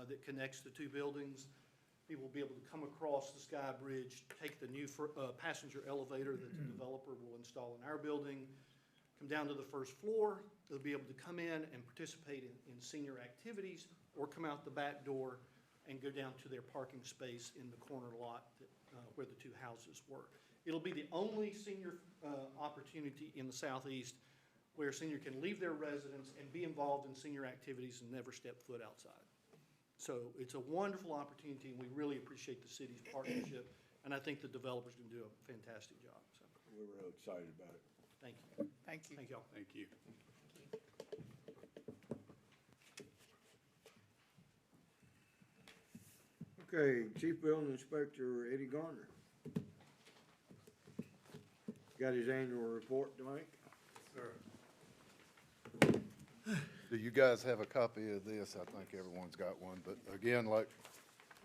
that connects the 2 buildings. People will be able to come across the Sky Bridge, take the new passenger elevator that the developer will install in our building, come down to the first floor. They'll be able to come in and participate in senior activities, or come out the back door and go down to their parking space in the corner lot where the two houses were. It'll be the only senior opportunity in the Southeast where a senior can leave their residence and be involved in senior activities and never step foot outside. So it's a wonderful opportunity, and we really appreciate the city's partnership, and I think the developer's gonna do a fantastic job, so, We're real excited about it. thank you. Thank you. Thank y'all. Thank you. Okay, Chief Building Inspector Eddie Garner. Got his annual report to make? Do you guys have a copy of this? I think everyone's got one, but again, like,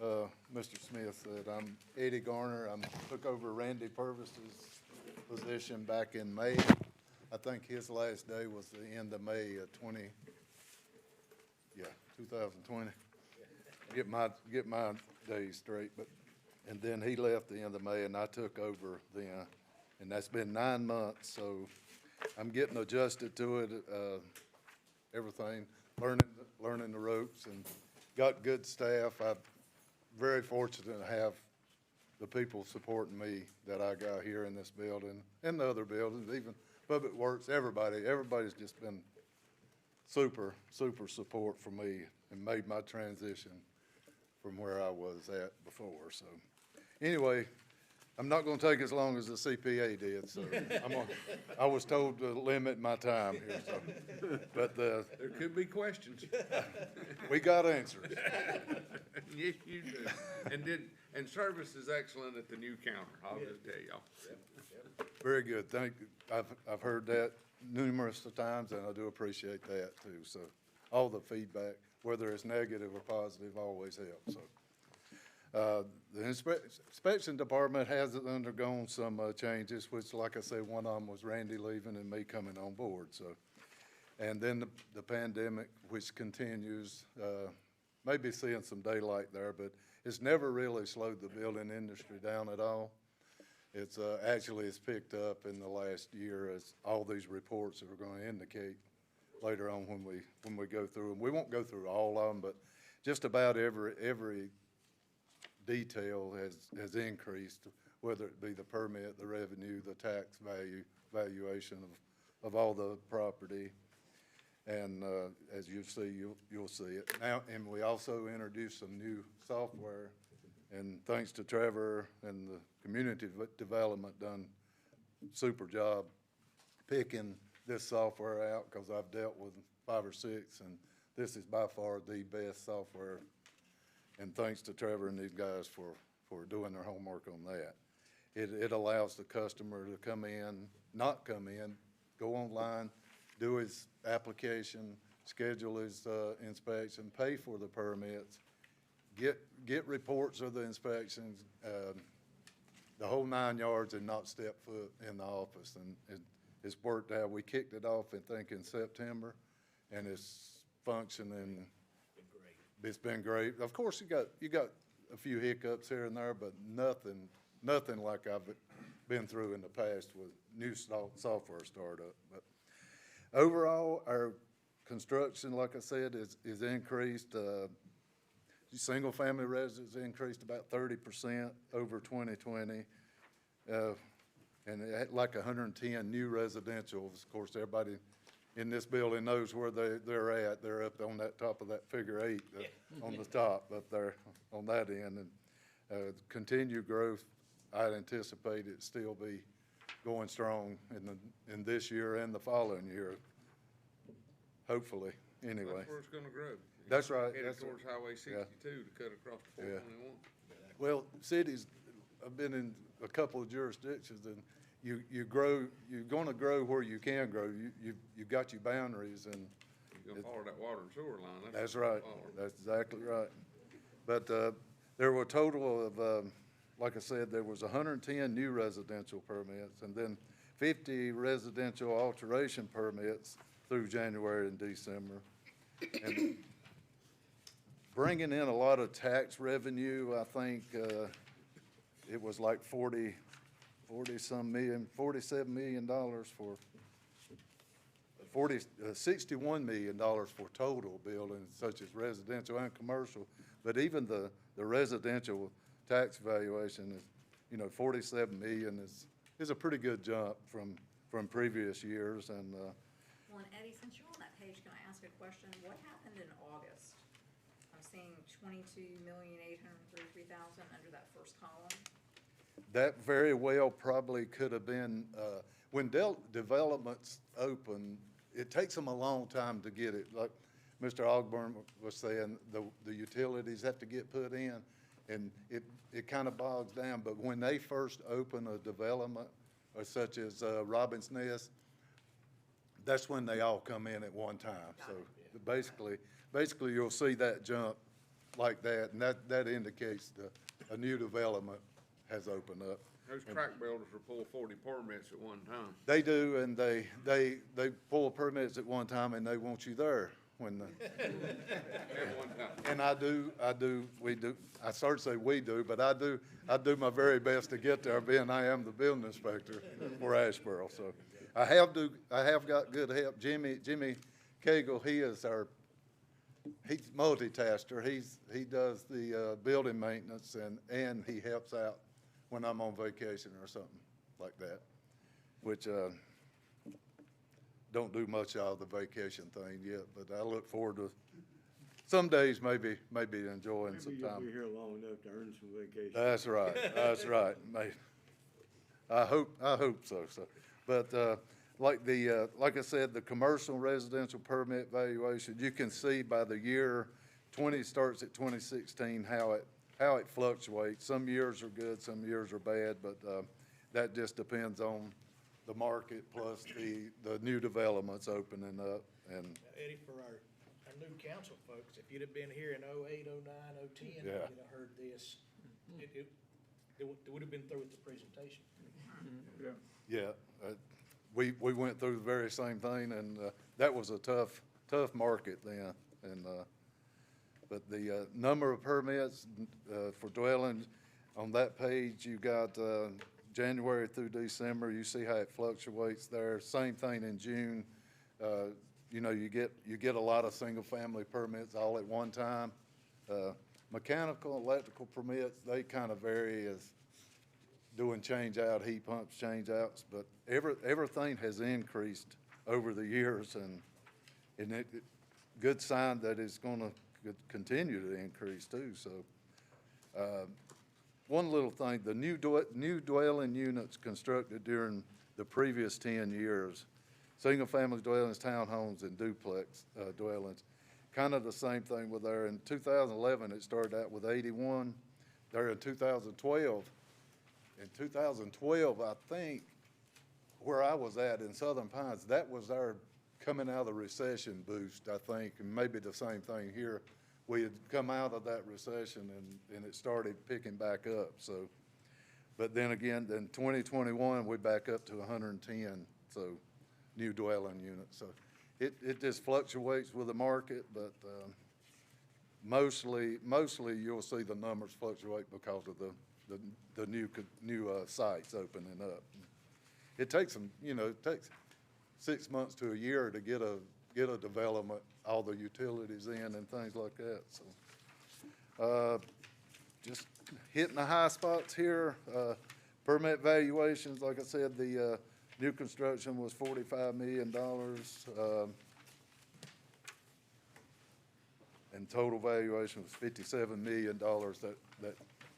Mr. Smith said, I'm Eddie Garner. I took over Randy Purvis's position back in May. I think his last day was the end of May of 2020. Get my days straight, and then he left the end of May, and I took over then, and that's been 9 months, so I'm getting adjusted to it, everything, learning the ropes, and got good staff. I'm very fortunate to have the people supporting me that I got here in this building, and the other buildings, even Public Works, everybody's just been super support for me and made my transition from where I was at before. So anyway, I'm not gonna take as long as the CPA did, so I was told to limit my time here, so. But, There could be questions. we got answers. Yes, you do. And service is excellent at the new counter, I'll just tell y'all. Very good, thank you. I've heard that numerous times, and I do appreciate that too, so. All the feedback, whether it's negative or positive, always helps, so. The inspection department has undergone some changes, which, like I said, one of them was Randy leaving and me coming on board, so. And then the pandemic, which continues, maybe seeing some daylight there, but it's never really slowed the building industry down at all. It's actually it's picked up in the last year, as all these reports are going to indicate later on when we go through them. We won't go through all of them, but just about every detail has increased, whether it be the permit, the revenue, the tax valuation of all the property. And as you see, you'll see it now. And we also introduced some new software, and thanks to Trevor and the community development done super job picking this software out, because I've dealt with 5 or 6, and this is by far the best software. And thanks to Trevor and these guys for doing their homework on that. It allows the customer to come in, not come in, go online, do his application, schedule his inspection, pay for the permits, get reports of the inspections, the whole 9 yards, and not step foot in the office. And it's worked out. We kicked it off, I think, in September, and it's functioning. It's been great. Of course, you got a few hiccups here and there, but nothing like I've been through in the past with new software startup. But overall, our construction, like I said, is increased. Single-family residents increased about 30% over 2020. And it had like 110 new residentials. Of course, everybody in this building knows where they're at. They're up on that top of that figure 8 on the top up there on that end. And continued growth, I'd anticipate it still be going strong in this year and the following year, hopefully, anyway. That's where it's gonna grow. That's right. Headed towards Highway 62 to cut across to 421. Well, cities, I've been in a couple of jurisdictions, and you grow, you're gonna grow where you can grow. You've got your boundaries, and. You're gonna follow that water and sewer line. That's right. That's exactly right. But there were a total of, like I said, there was 110 new residential permits, and then 50 residential alteration permits through January and December. And bringing in a lot of tax revenue, I think it was like $47 million $61 million for total buildings such as residential and commercial. But even the residential tax valuation is, 47 million is a pretty good jump from previous years. And, Well, and Eddie, since you're on that page, can I ask a question? What happened in August? I'm seeing 22,833,000 under that first column. that very well probably could have been, when developments open, it takes them a long time to get it. Like Mr. Ogburn was saying, the utilities have to get put in, and it kind of bogs down. But when they first open a development, or such as Robin's Nest, that's when they all come in at one time. So basically you'll see that jump like that, and that indicates a new development has opened up. Those track builders will pull 40 permits at one time. They do, and they pull permits at one time, and they want you there when the, At one time. and we do, I start to say we do, but I do my very best to get there, being I am the building inspector for Asheboro. So I have got good help. Jimmy Cagle, he's multitasker. He does the building maintenance, and he helps out when I'm on vacation or something like that, which don't do much out of the vacation thing yet, but I look forward to some days maybe enjoying some Maybe you'll time. be here long enough to earn some vacation. That's right, that's right. I hope so. But like I said, the commercial residential permit valuation, you can see by the year, starts at 2016, how it fluctuates. Some years are good, some years are bad, but that just depends on the market plus the new developments opening up. And Now, Eddie, for our new council folks, if you'd have been here in 08, 09, 010, you'd Yeah. have heard this. It would have been through with the presentation. yeah, we went through the very same thing, and that was a tough market then. And but the number of permits for dwellings on that page, you got January through December. You see how it fluctuates there. Same thing in June. You get a lot of single-family permits all at one time. Mechanical, electrical permits, they kind of vary as doing change-out, heat pumps, change-outs, but everything has increased over the years, and it good sign that it's going to continue to increase too. So, one little thing: the new dwelling units constructed during the previous 10 years, single-family dwellings, townhomes, and duplex dwellings, kind of the same thing with there. In 2011, it started out with 81. There in 2012. In 2012, I think, where I was at in Southern Pines, that was our coming out of the recession boost, I think, and maybe the same thing here. We had come out of that recession, and it started picking back up. So, but then again, in 2021, we're back up to 110, so new dwelling units. So it just fluctuates with the market, but mostly you'll see the numbers fluctuate because of the new sites opening up. It takes them, it takes 6 months to a year to get a development, all the utilities in and things like that. So, just hitting the high spots here. Permit valuations, like I said, the new construction was $45 million. And total valuation was $57 million that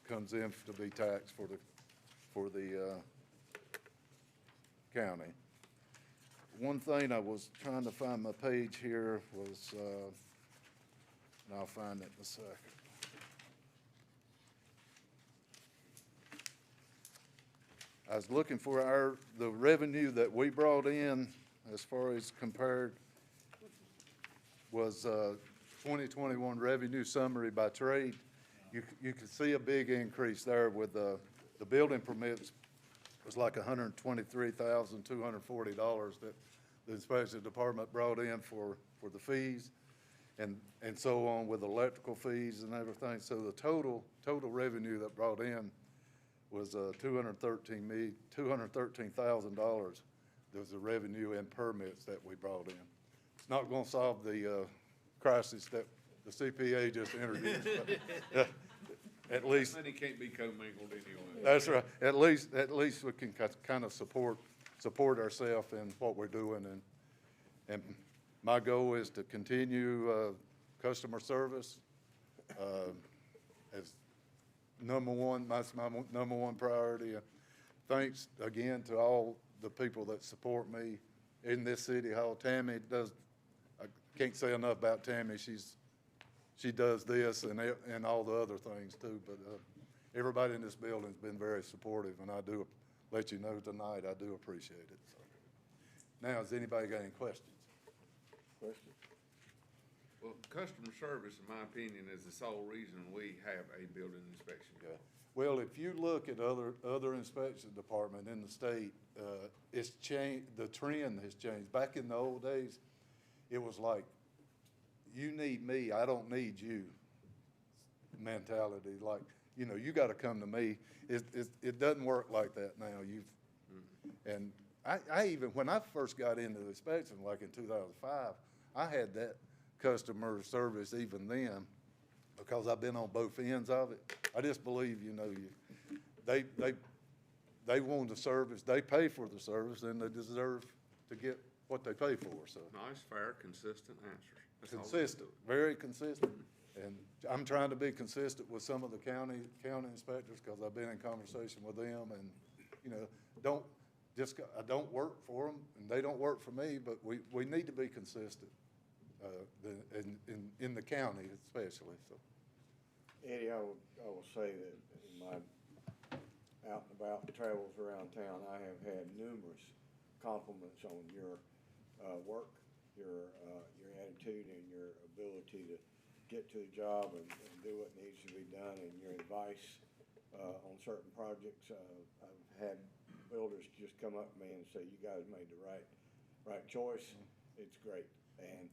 comes in to be taxed for the county. One thing I was trying to find my page here was, and I'll find it in a second. I was looking for the revenue that we brought in as far as compared was 2021 revenue summary by trade. You can see a big increase there with the building permits was like $123,240 that the inspection department brought in for the fees and so on with electrical fees and everything. So the total revenue that brought in was $213,000. there's the revenue and permits that we brought in. It's not gonna solve the, crisis that the CPA just introduced, but, at least. Money can't be commingled anyway. That's right. At least we can kind of support ourselves in what we're doing, and my goal is to continue, customer service, as number one, that's my number one priority. Thanks again to all the people that support me in this city hall. Tammy does, I can't say enough about Tammy. She does this and all the other things too, but, everybody in this building's been very supportive, and I do let you know tonight, I do appreciate it, so. Now, has anybody got any questions? Questions? Well, customer service, in my opinion, is the sole reason we have a building inspection. Okay. Well, if you look at other inspection department in the state, it's changed, the trend has changed. Back in the old days, it was like, you need me, I don't need you mentality. Like, you know, you gotta come to me. It doesn't work like that now. And I even, when I first got into the inspection, like in 2005, I had that customer service even then, because I've been on both ends of it. I just believe, you know, they want the service, they pay for the service, and they deserve to get what they pay for, so. Nice, fair, consistent answers. That's all we Consistent, very consistent. And I'm trying to be consistent with some of the county inspectors, because I've been in conversation with them, and, you know, I don't work for them, and they don't work for me, but we need to be consistent, in the county especially, so. Eddie, I will say that in my out and about travels around town, I have had numerous compliments on your work, your attitude, and your ability to get to the job and do what needs to be done, and your advice on certain projects. I've had builders just come up to me and say, "You guys made the right choice." It's great, and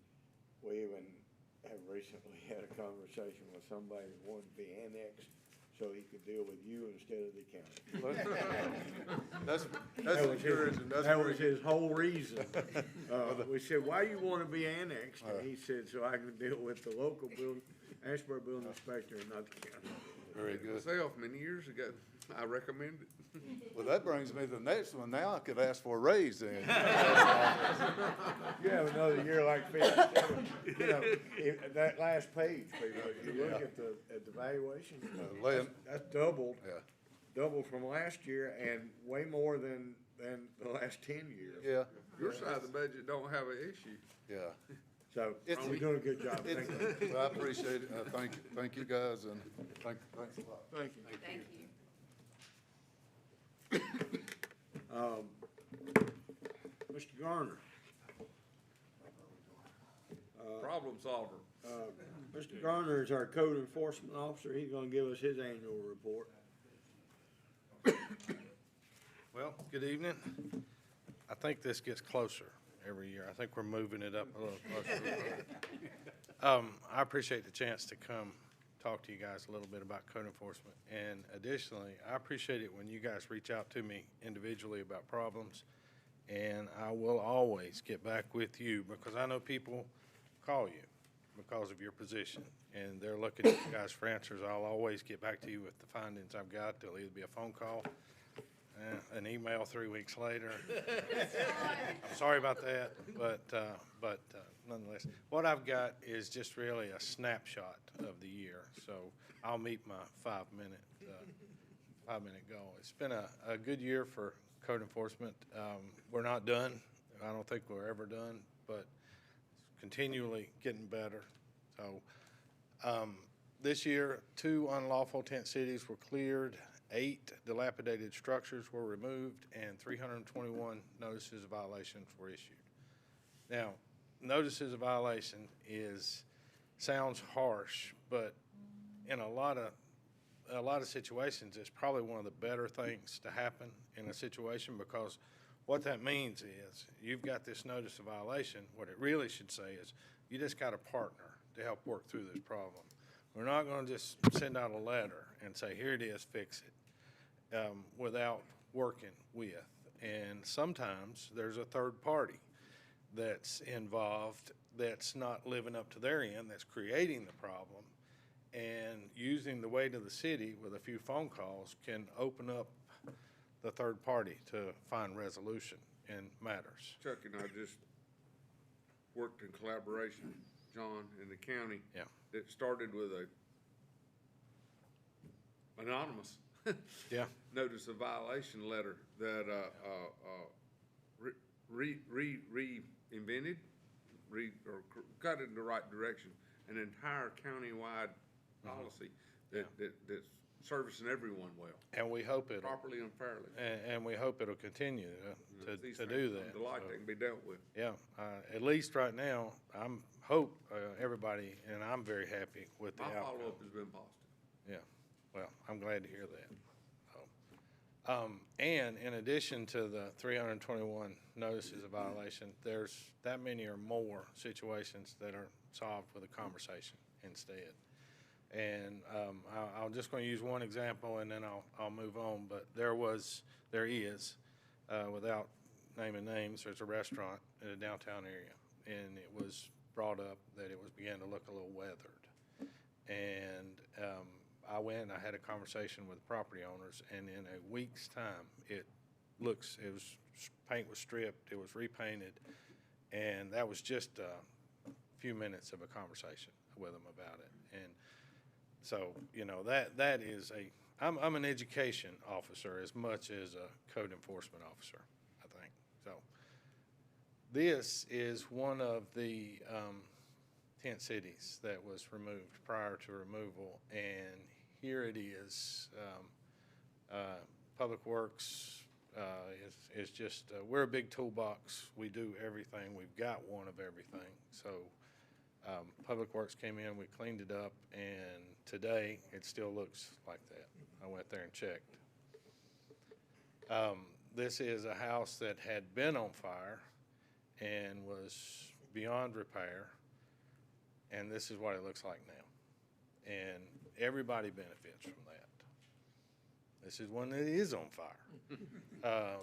we even have recently had a conversation with somebody that wanted to be annexed so he could deal with you instead of the county. That's That was encouraging. That was his whole reason. We said, "Why you want to be annexed?" And he said, "So I can deal with the local Asheboro building inspector and not the county." Very good. Myself, many years ago, I recommend it. Well, that brings me to the next one. Now I could ask for a raise then. You have another year like 57. You know, that last page, people, if you look at the valuation, that's doubled. Yeah. Doubled from last year and way more than the last 10 years. Yeah. Your side of the budget don't have an issue. Yeah. So, you're doing a good job. Thank you. Well, I appreciate it. Thank you guys, and thanks a lot. Thank you. Thank you. Mr. Garner. Problem solver. Mr. Garner is our code enforcement officer. He's gonna give us his annual report. Well, good evening. I think this gets closer every year. I think we're moving it up a little closer. I appreciate the chance to come talk to you guys a little bit about code enforcement. And additionally, I appreciate it when you guys reach out to me individually about problems. And I will always get back with you, because I know people call you because of your position, and they're looking at you guys for answers. I'll always get back to you with the findings I've got. There'll either be a phone call, an email 3 weeks later. I'm sorry about that, but nonetheless, what I've got is just really a snapshot of the year. So I'll meet my 5-minute goal. It's been a good year for code enforcement. We're not done. I don't think we're ever done, but continually getting better. So this year, 2 unlawful tent cities were cleared, 8 dilapidated structures were removed, and 321 notices of violations were issued. Now, notices of violation sounds harsh, but in a lot of situations, it's probably one of the better things to happen in a situation, because what that means is you've got this notice of violation. What it really should say is you just got a partner to help work through this problem. We're not going to just send out a letter and say, here it is, fix it, without working with. And sometimes there's a third party that's involved that's not living up to their end, that's creating the problem. And using the weight of the city with a few phone calls can open up the third party to find resolution in matters. Chuck and I just worked in collaboration, John, in the county. Yeah. It started with a anonymous Yeah. notice of violation letter that, reinvented, got it in the right direction, an entire countywide policy that's servicing everyone well, And we hope it'll, properly and fairly. and we hope it'll continue to These do things that. come to light, So, they can be dealt with. yeah, at least right now, everybody, and I'm very happy with the My outcome. follow-up has been positive. Yeah, well, I'm glad to hear that. So, and in addition to the 321 notices of violation, there's that many or more situations that are solved with a conversation instead. And I'll just going to use one example, and then I'll move on. But there is, without naming names, there's a restaurant in a downtown area, and it was brought up that it was beginning to look a little weathered. And I went and I had a conversation with property owners, and in a week's time, paint was stripped, it was repainted, and that was just a few minutes of a conversation with them about it. And so, that is I'm an education officer as much as a code enforcement officer, I think. So this is one of the tent cities that was removed prior to removal, and here it is. Public Works is just, we're a big toolbox. We do everything. We've got one of everything. So Public Works came in, we cleaned it up, and today it still looks like that. I went there and checked. This is a house that had been on fire and was beyond repair, and this is what it looks like now. And everybody benefits from that. This is one that is on fire.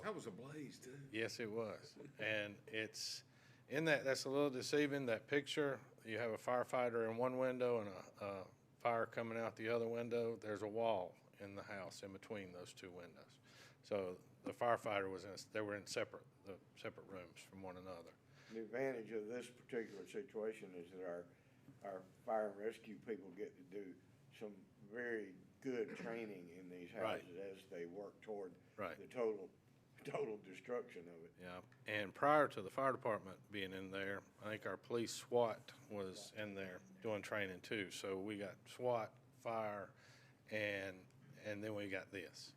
That was a blaze, too. Yes, it was. And it's, that's a little deceiving, that picture. You have a firefighter in one window and a fire coming out the other window. There's a wall in the house in between those two windows. So the firefighter they were in separate rooms from one another. The advantage of this particular situation is that our fire and rescue people get to do some very good training in these Right. houses as they work toward Right. the total destruction of it. Yeah, and prior to the fire department being in there, I think our police SWAT was in there doing training too. So we got SWAT, fire, and then we got this.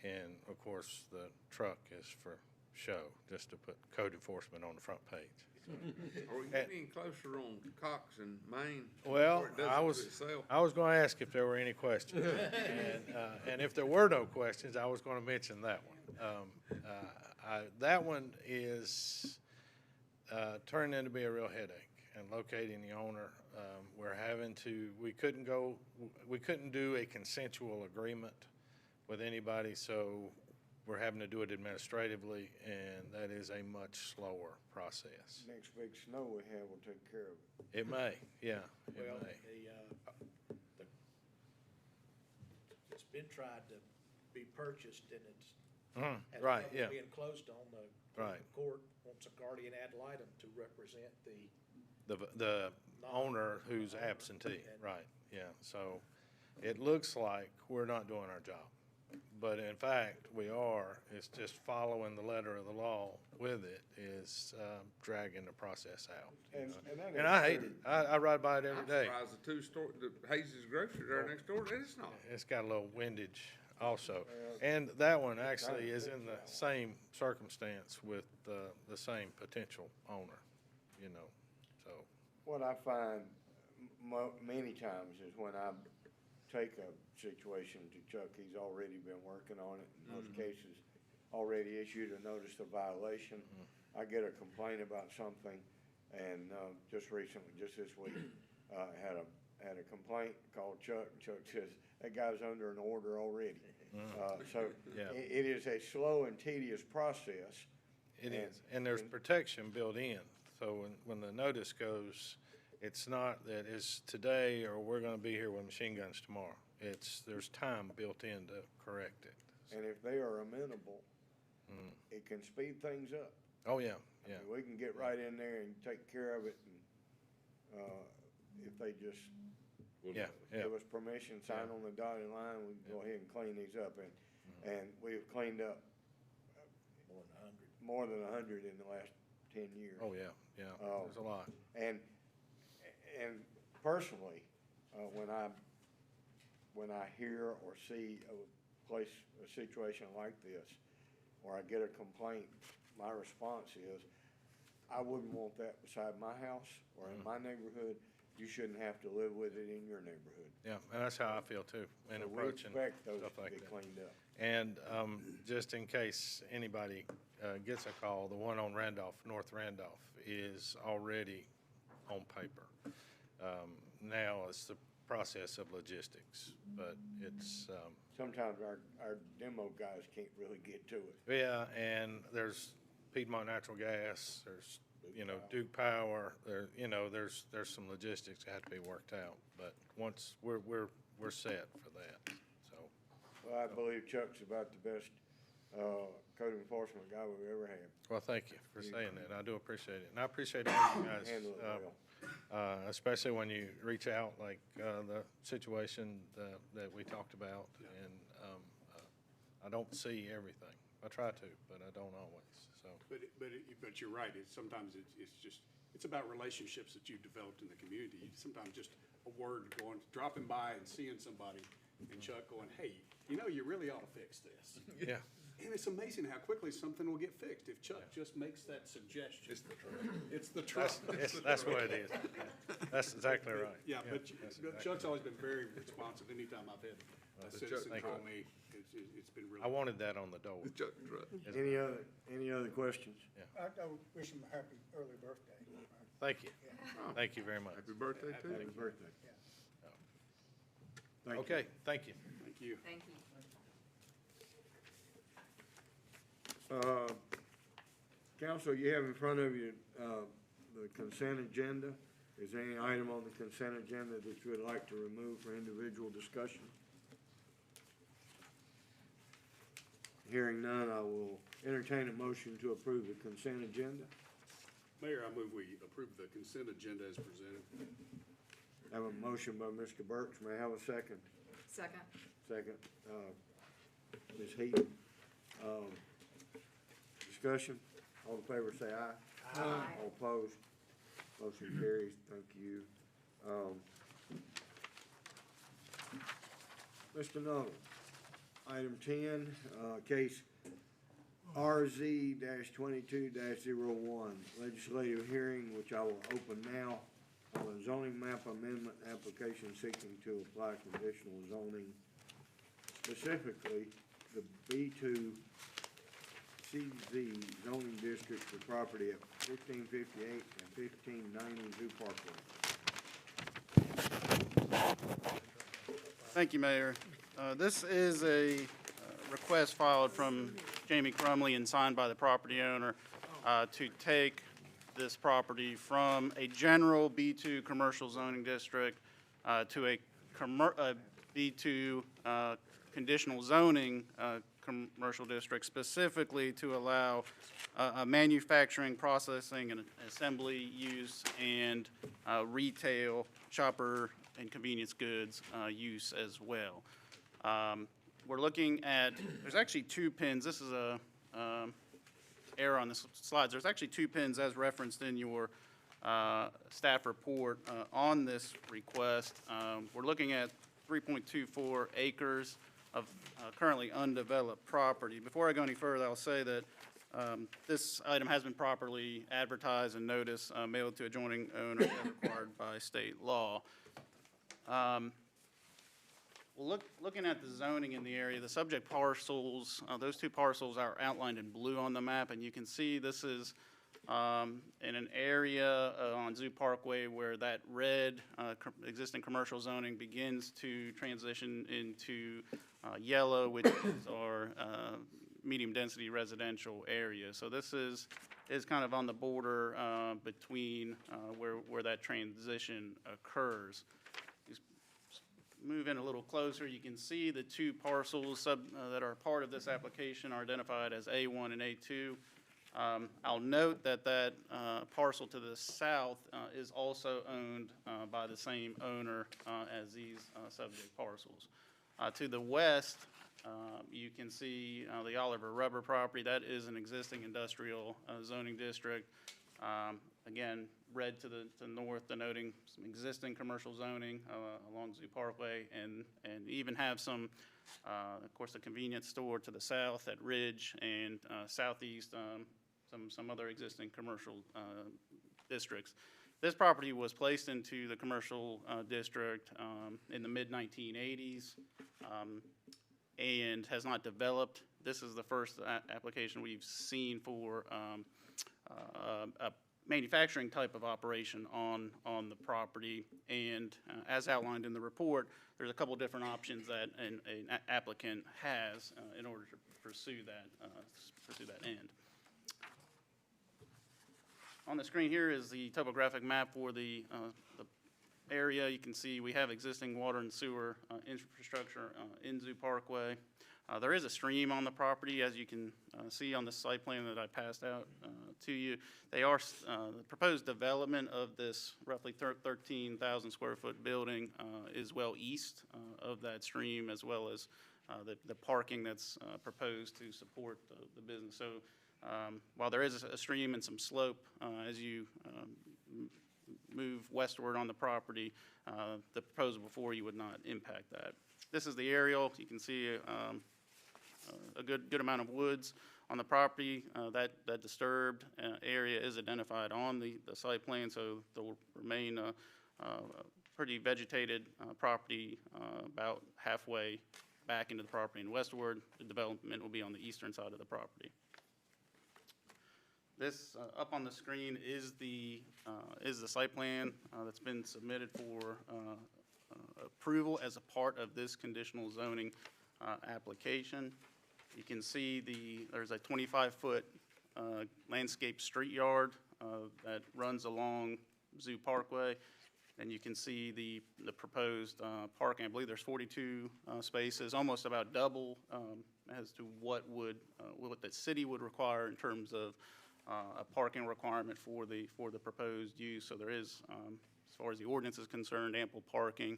And of course, the truck is for show, just to put code enforcement on the front page. Are we getting any closer on Cox and Main? Well, before it does I it to was itself? going to ask if there were any questions. And if there were no questions, I was going to mention that one. That one is turning into be a real headache, and locating the owner. We couldn't do a consensual agreement with anybody, so we're having to do it administratively, and that is a much slower process. Next big snow we have will take care of it. It may, yeah, it Well, may. it's been tried to be purchased, and it's has Right, trouble yeah, being closed on. The Right. court wants a guardian ad litem to represent the owner who's absentee, right, yeah. So it looks like we're not doing our job. But in fact, we are. It's just following the letter of the law with it is dragging the process out. And I hate it. I ride by it every I'm day. surprised the Hayes' grocery there next door, it's not. It's got a little windage also. And that one actually is in the same circumstance with the same potential owner, so. What I find many times is when I take a situation to Chuck, he's already been working on it, in most cases, already issued a notice of violation. I get a complaint about something, and just recently, just this week, had a complaint, called Chuck, and Chuck says, that guy's under an order already. So Yeah. it is a slow and tedious process. It is, and there's protection built in. So when the notice goes, it's not that it's today or we're gonna be here with machine guns tomorrow. There's time built in to correct it. And if they are amenable, it can speed things up. Oh, yeah, I yeah. mean, we can get right in there and take care of it, and, if they just Yeah, yeah. give us permission, sign on the dotted line, we can go ahead and clean these up, and we've cleaned up more than 100 in the last 10 years. Oh, yeah, yeah. There's a lot. And personally, when I hear or see a situation like this, or I get a complaint, my response is, I wouldn't want that beside my house or in my neighborhood. You shouldn't have to live with it in your neighborhood. Yeah, and that's how I feel too, in So we approaching expect those stuff to like be that. cleaned up. And just in case anybody gets a call, the one on Randolph, North Randolph, is already on paper. Now it's the process of logistics, but it's, Sometimes our demo guys can't really get to it. yeah, and there's Piedmont Natural Gas, there's, Duke Power, there's some logistics that have to be worked out. But once we're set for that, so. Well, I believe Chuck's about the best code enforcement guy we've ever had. Well, thank you for saying that. I do appreciate it. And I appreciate all you guys, Handle it well. especially when you reach out, like the situation that we talked about. And I don't see everything. I try to, but I don't always, so. But you're right, sometimes it's about relationships that you've developed in the community. Sometimes just a word dropping by and seeing somebody, and Chuck going, hey, you really ought to fix this. Yeah. And it's amazing how quickly something will get fixed if Chuck just makes that suggestion. It's the truth. It's the truth. That's what it is. That's exactly right. Yeah, but that's exactly Chuck's always been very responsive. Anytime I've had a citizen thank call you. me, it's been really. I wanted that on the door. Any other questions? I wish him a happy early birthday. Thank you. Thank you very much. Happy birthday to Happy you. birthday. Thank you. Okay, thank you. Thank you. Thank you. Council, you have in front of you, the consent agenda. Is there any item on the consent agenda that you would like to remove for individual discussion? Hearing none, I will entertain a motion to approve the consent agenda. Mayor, I move we approve the consent agenda as presented. I have a motion by Mr. Burks. May I have a second? Second. Second, Ms. Heaton. Discussion, all in favor say aye. Aye. All opposed, motion carries, thank you. Mr. Null, item 10, case RZ 22-01, legislative hearing, which I will open now, on a zoning map amendment application seeking to apply conditional zoning, specifically the B2 CZ zoning district for property at 1558 and 1590 Zoo Parkway. Thank you, Mayor. This is a request filed from Jamie Crumley and signed by the property owner to take this property from a general B2 commercial zoning district to a B2 conditional zoning commercial district, specifically to allow manufacturing, processing, and assembly use and retail, shopper, and convenience goods use as well. We're looking at, there's actually 2 pins. This is a error on the slides. There's actually 2 pins as referenced in your staff report on this request. We're looking at 3.24 acres of currently undeveloped property. Before I go any further, I'll say that this item has been properly advertised and notice mailed to adjoining owners as required by state law. Looking at the zoning in the area, the subject parcels, those 2 parcels are outlined in blue on the map, and you can see this is in an area on Zoo Parkway where that red existing commercial zoning begins to transition into yellow, which is our medium-density residential area. So this is kind of on the border between where that transition occurs. Just move in a little closer, you can see the two parcels that are part of this application are identified as A1 and A2. I'll note that parcel to the south is also owned by the same owner as these subject parcels. To the west, you can see the Oliver Rubber property. That is an existing industrial zoning district. Again, red to the north, denoting some existing commercial zoning along Zoo Parkway, and even have some, of course, the convenience store to the south at Ridge, and southeast, some other existing commercial districts. This property was placed into the commercial district in the mid-1980s and has not developed. This is the first application we've seen for a manufacturing type of operation on the property. And as outlined in the report, there's a couple different options that an applicant has in order to pursue that end. On the screen here is the topographic map for the area. You can see we have existing water and sewer infrastructure in Zoo Parkway. There is a stream on the property, as you can see on the site plan that I passed out to you. They are the proposed development of this roughly 13,000 square foot building is well east of that stream, as well as the parking that's proposed to support the business. So while there is a stream and some slope as you move westward on the property, the proposal before you would not impact that. This is the aerial. You can see a good amount of woods on the property. That disturbed area is identified on the site plan, so there will remain a pretty vegetated property about halfway back into the property and westward. The development will be on the eastern side of the property. This up on the screen is the site plan that's been submitted for approval as a part of this conditional zoning application. You can see there's a 25-foot landscape street yard that runs along Zoo Parkway, and you can see the proposed parking. I believe there's 42 spaces, almost about double as to what the city would require in terms of a parking requirement for the proposed use. So there is, as far as the ordinance is concerned, ample parking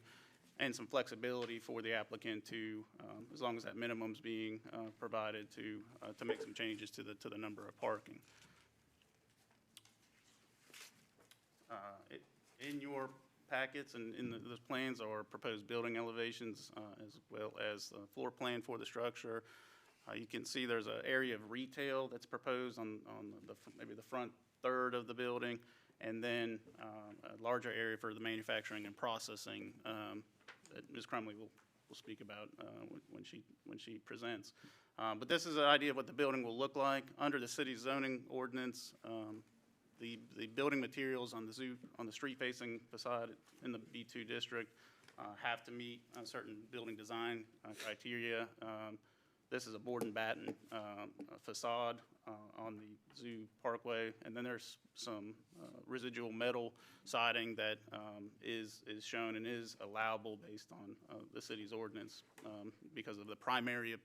and some flexibility for the applicant to, as long as that minimum's being provided, to make some changes to the number of parking. In your packets and in those plans are proposed building elevations as well as the floor plan for the structure. You can see there's an area of retail that's proposed on maybe the front third of the building, and then a larger area for the manufacturing and processing that Ms. Crumley will speak about when she presents. But this is an idea of what the building will look like. Under the city's zoning ordinance, the building materials on the street-facing facade in the B2 district have to meet certain building design criteria. This is a board and batten facade on the Zoo Parkway, and then there's some residual metal siding that is shown and is allowable based on the city's ordinance because of the primary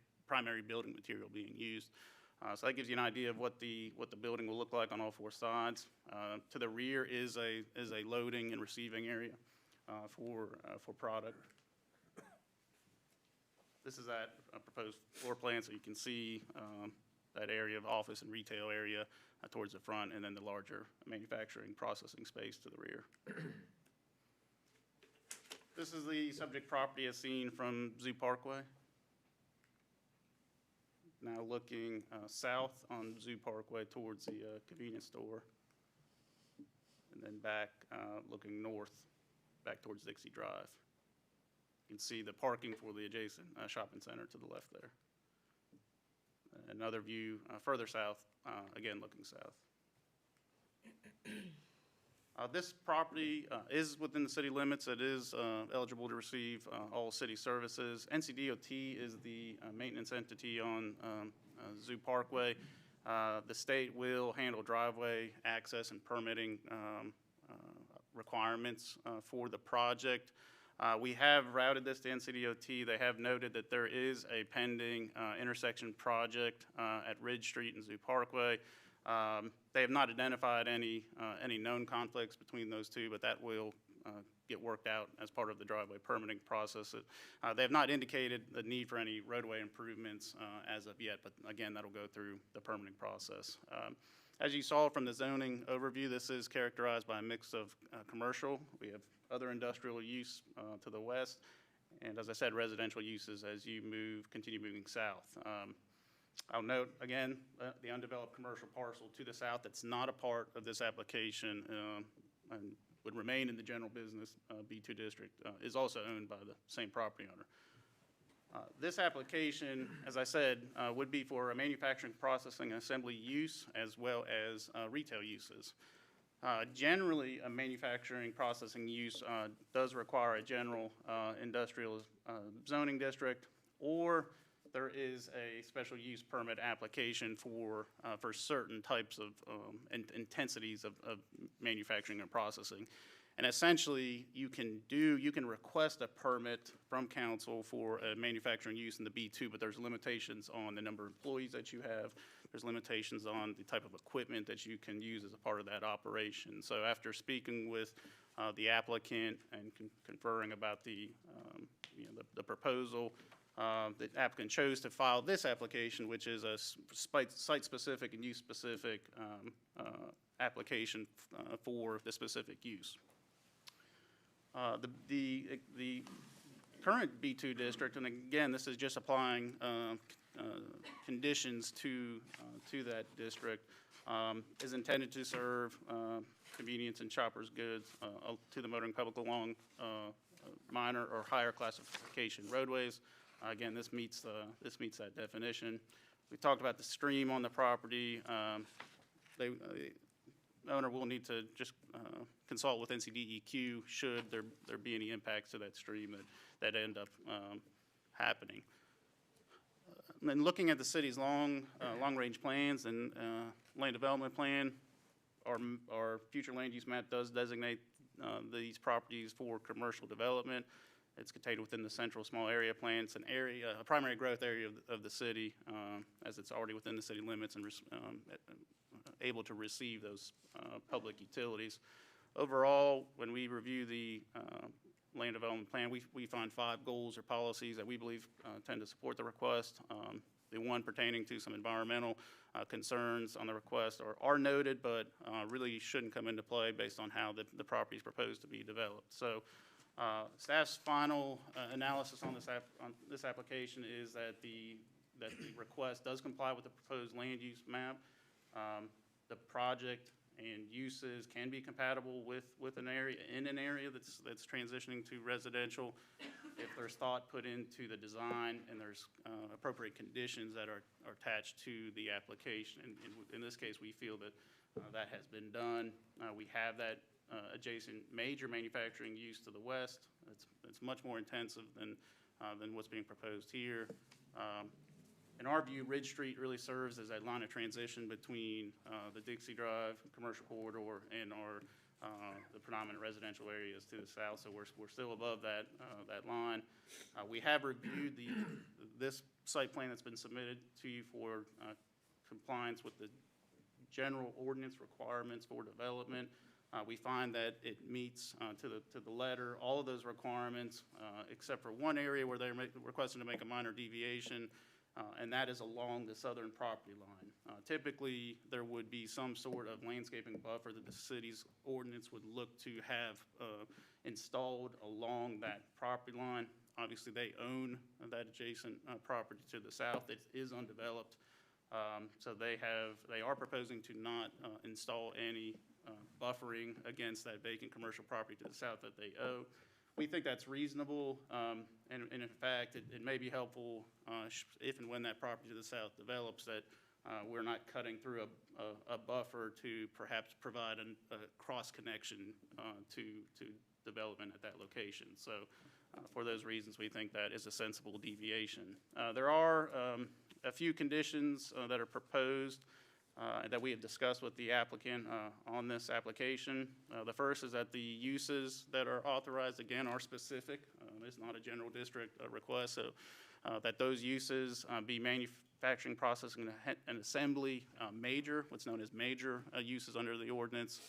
building material being used. So that gives you an idea of what the building will look like on all four sides. To the rear is a loading and receiving area for product. This is that proposed floor plan, so you can see that area of office and retail area towards the front, and then the larger manufacturing processing space to the rear. This is the subject property as seen from Zoo Parkway. Now looking south on Zoo Parkway towards the convenience store, and then back looking north, back towards Dixie Drive. You can see the parking for the adjacent shopping center to the left there. Another view further south, again looking south. This property is within the city limits. It is eligible to receive all city services. NCDOT is the maintenance entity on Zoo Parkway. The state will handle driveway access and permitting requirements for the project. We have routed this to NCDOT. They have noted that there is a pending intersection project at Ridge Street and Zoo Parkway. They have not identified any known conflicts between those two, but that will get worked out as part of the driveway permitting process. They have not indicated the need for any roadway improvements as of yet, but again, that'll go through the permitting process. As you saw from the zoning overview, this is characterized by a mix of commercial. We have other industrial use to the west, and as I said, residential uses as you continue moving south. I'll note, again, the undeveloped commercial parcel to the south that's not a part of this application and would remain in the general business B2 district is also owned by the same property owner. This application, as I said, would be for a manufacturing, processing, and assembly use as well as retail uses. Generally, a manufacturing processing use does require a general industrial zoning district, or there is a special use permit application for certain types of intensities of manufacturing and processing. And essentially, you can request a permit from council for a manufacturing use in the B2, but there's limitations on the number of employees that you have. There's limitations on the type of equipment that you can use as a part of that operation. So after speaking with the applicant and conferring about the proposal, the applicant chose to file this application, which is a site-specific and use-specific application for the specific use. The current B2 district, and again, this is just applying conditions to that district, is intended to serve convenience and shoppers' goods to the motoring public along minor or higher classification roadways. Again, this meets that definition. We talked about the stream on the property. The owner will need to just consult with NCDEQ should there be any impacts to that stream that end up happening. And looking at the city's long-range plans and land development plan, our future land use map does designate these properties for commercial development. It's contained within the central small area plan. It's a primary growth area of the city, as it's already within the city limits and able to receive those public utilities. Overall, when we review the land development plan, we find 5 goals or policies that we believe tend to support the request. The one pertaining to some environmental concerns on the request are noted, but really shouldn't come into play based on how the property is proposed to be developed. So staff's final analysis on this application is that the request does comply with the proposed land use map. The project and uses can be compatible with an area that's transitioning to residential if there's thought put into the design and there's appropriate conditions that are attached to the application. And in this case, we feel that that has been done. We have that adjacent major manufacturing use to the west. It's much more intensive than what's being proposed here. In our view, Ridge Street really serves as that line of transition between the Dixie Drive commercial corridor and the predominant residential areas to the south. So we're still above that line. We have reviewed this site plan that's been submitted to you for compliance with the general ordinance requirements for development. We find that it meets to the letter all of those requirements, except for one area where they're requesting to make a minor deviation, and that is along the southern property line. Typically, there would be some sort of landscaping buffer that the city's ordinance would look to have installed along that property line. Obviously, they own that adjacent property to the south. It is undeveloped, so they are proposing to not install any buffering against that vacant commercial property to the south that they owe. We think that's reasonable, and in fact, it may be helpful if and when that property to the south develops, that we're not cutting through a buffer to perhaps provide a cross connection to development at that location. So for those reasons, we think that is a sensible deviation. There are a few conditions that are proposed that we have discussed with the applicant on this application. The first is that the uses that are authorized, again, are specific. It's not a general district request, so that those uses be manufacturing, processing, and assembly major, what's known as major uses under the ordinance,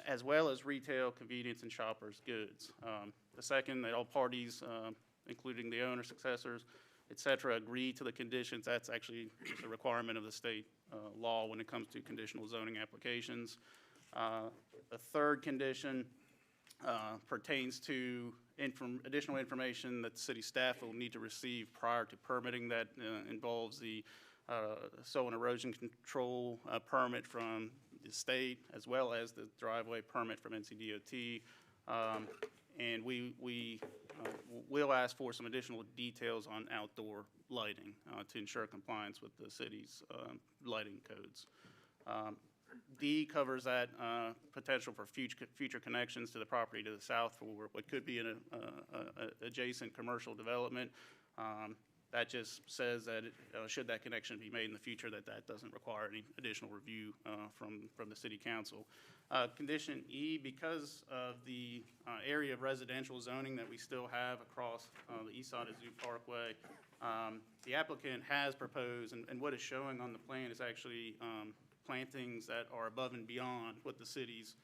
as well as retail, convenience, and shoppers' goods. The second, that all parties, including the owner, successors, et cetera, agree to the conditions. That's actually a requirement of the state law when it comes to conditional zoning applications. The third condition pertains to additional information that the city staff will need to receive prior to permitting. That involves the soil and erosion control permit from the state, as well as the driveway permit from NCDOT. And we will ask for some additional details on outdoor lighting to ensure compliance with the city's lighting codes. D covers that potential for future connections to the property to the south for what could be an adjacent commercial development. That just says that should that connection be made in the future, that doesn't require any additional review from the city council. Condition E, because of the area of residential zoning that we still have across the east side of Zoo Parkway, the applicant has proposed, and what is showing on the plan is actually plantings that are above and beyond what the city's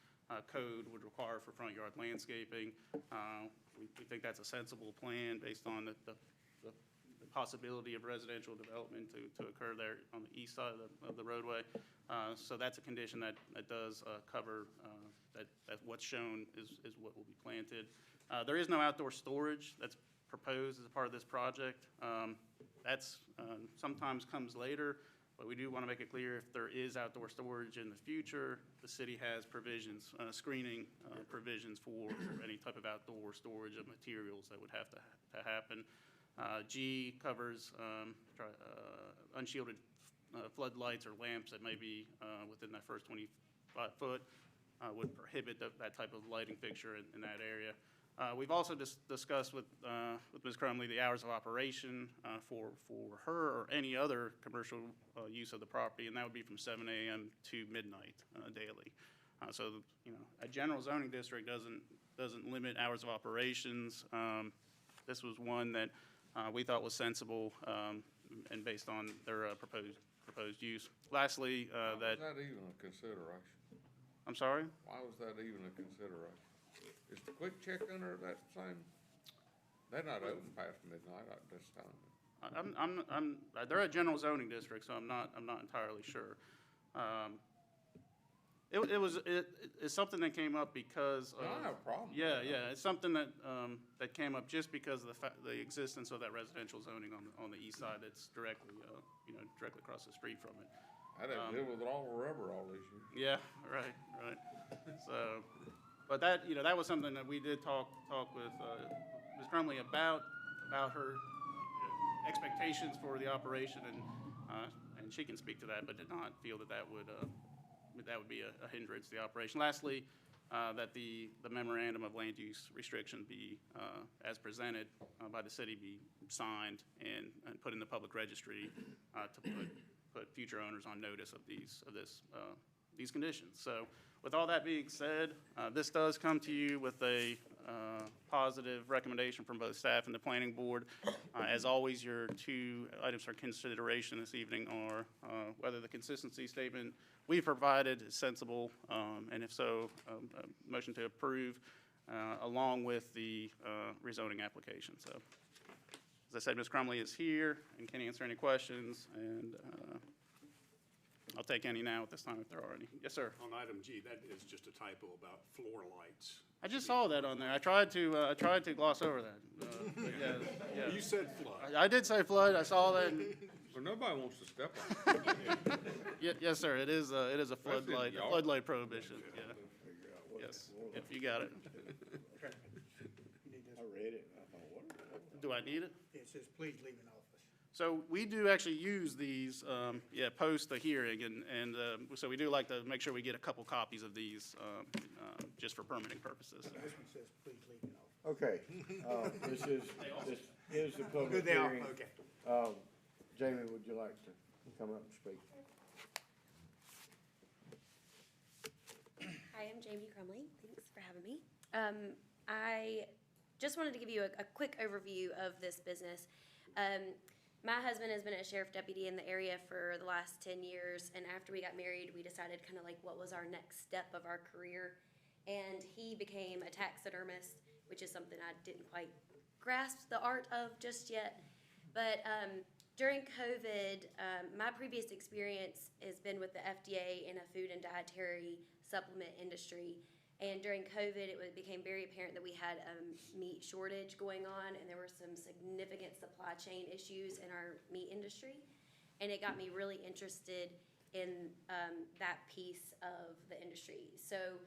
code would require for front yard landscaping. We think that's a sensible plan based on the possibility of residential development to occur there on the east side of the roadway. So that's a condition that does cover that what's shown is what will be planted. There is no outdoor storage that's proposed as a part of this project. That's sometimes comes later, but we do want to make it clear if there is outdoor storage in the future, the city has provisions, screening provisions for any type of outdoor storage of materials that would have to happen. G covers unshielded floodlights or lamps that may be within that first 25 foot, would prohibit that type of lighting fixture in that area. We've also discussed with Ms. Crumley the hours of operation for her or any other commercial use of the property, and that would be from 7 a.m. to midnight daily. So, you know, a general zoning district doesn't limit hours of operations. This was one that we thought was sensible and based on their proposed use. Lastly, Why was that even a consideration? I'm sorry? Why was that even a consideration? Is the quick check under that same? They're not open past midnight at this time. They're a general zoning district, so I'm not entirely sure. It's something that came up because of. I don't have a problem. Yeah, it's something that came up just because of the existence of that residential zoning on the east side that's directly across the street from it. I didn't deal with it all rubber all these years. Yeah, right. So, but that was something that we did talk with Ms. Crumley about her expectations for the operation, and she can speak to that, but did not feel that would be a hindrance to the operation. Lastly, that the memorandum of land use restriction be, as presented by the city, be signed and put in the public registry to put future owners on notice of these conditions. So with all that being said, this does come to you with a positive recommendation from both staff and the planning board. As always, your two items for consideration this evening are whether the consistency statement we've provided is sensible, and if so, a motion to approve, along with the rezoning application. So, as I said, Ms. Crumley is here and can answer any questions, and I'll take any now at this time if there are any. Yes, sir. On item G, that is just a typo about floor lights. I just saw that on there. I tried to gloss over that. But yeah. You said flood. I did say flood. I saw that. Well, nobody wants to step on it. Yes, sir. It is a Especially floodlight, y'all. floodlight prohibition. Yeah. Yes. If you got it. You need this. I read it, and I thought, what? Do I need it? It says, please leave in office. So we do actually use these, post the hearing, and so we do like to make sure we get a couple copies of these, just for permitting purposes. This one says, please leave it off. Okay, this is the public Good, they are, hearing. okay. Jamie, would you like to come up and speak? Hi, I'm Jamie Crumley. Thanks for having me. I just wanted to give you a quick overview of this business. My husband has been a sheriff deputy in the area for the last 10 years, and after we got married, we decided kind of like what was our next step of our career. And he became a taxidermist, which is something I didn't quite grasp the art of just yet. But during COVID, my previous experience has been with the FDA in a food and dietary supplement industry. And during COVID, it became very apparent that we had a meat shortage going on, and there were some significant supply chain issues in our meat industry. And it got me really interested in that piece of the industry. So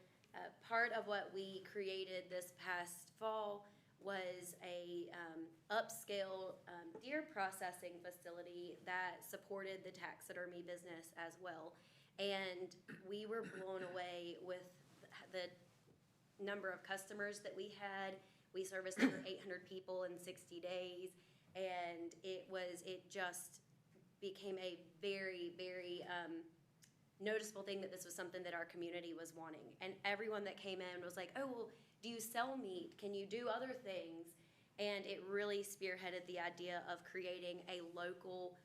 part of what we created this past fall was a upscale deer processing facility that supported the taxidermy business as well. And we were blown away with the number of customers that we had. We serviced over 800 people in 60 days, and it just became a very, very noticeable thing that this was something that our community was wanting. And everyone that came in was like, oh, well, do you sell meat? Can you do other things? And it really spearheaded the idea of creating a local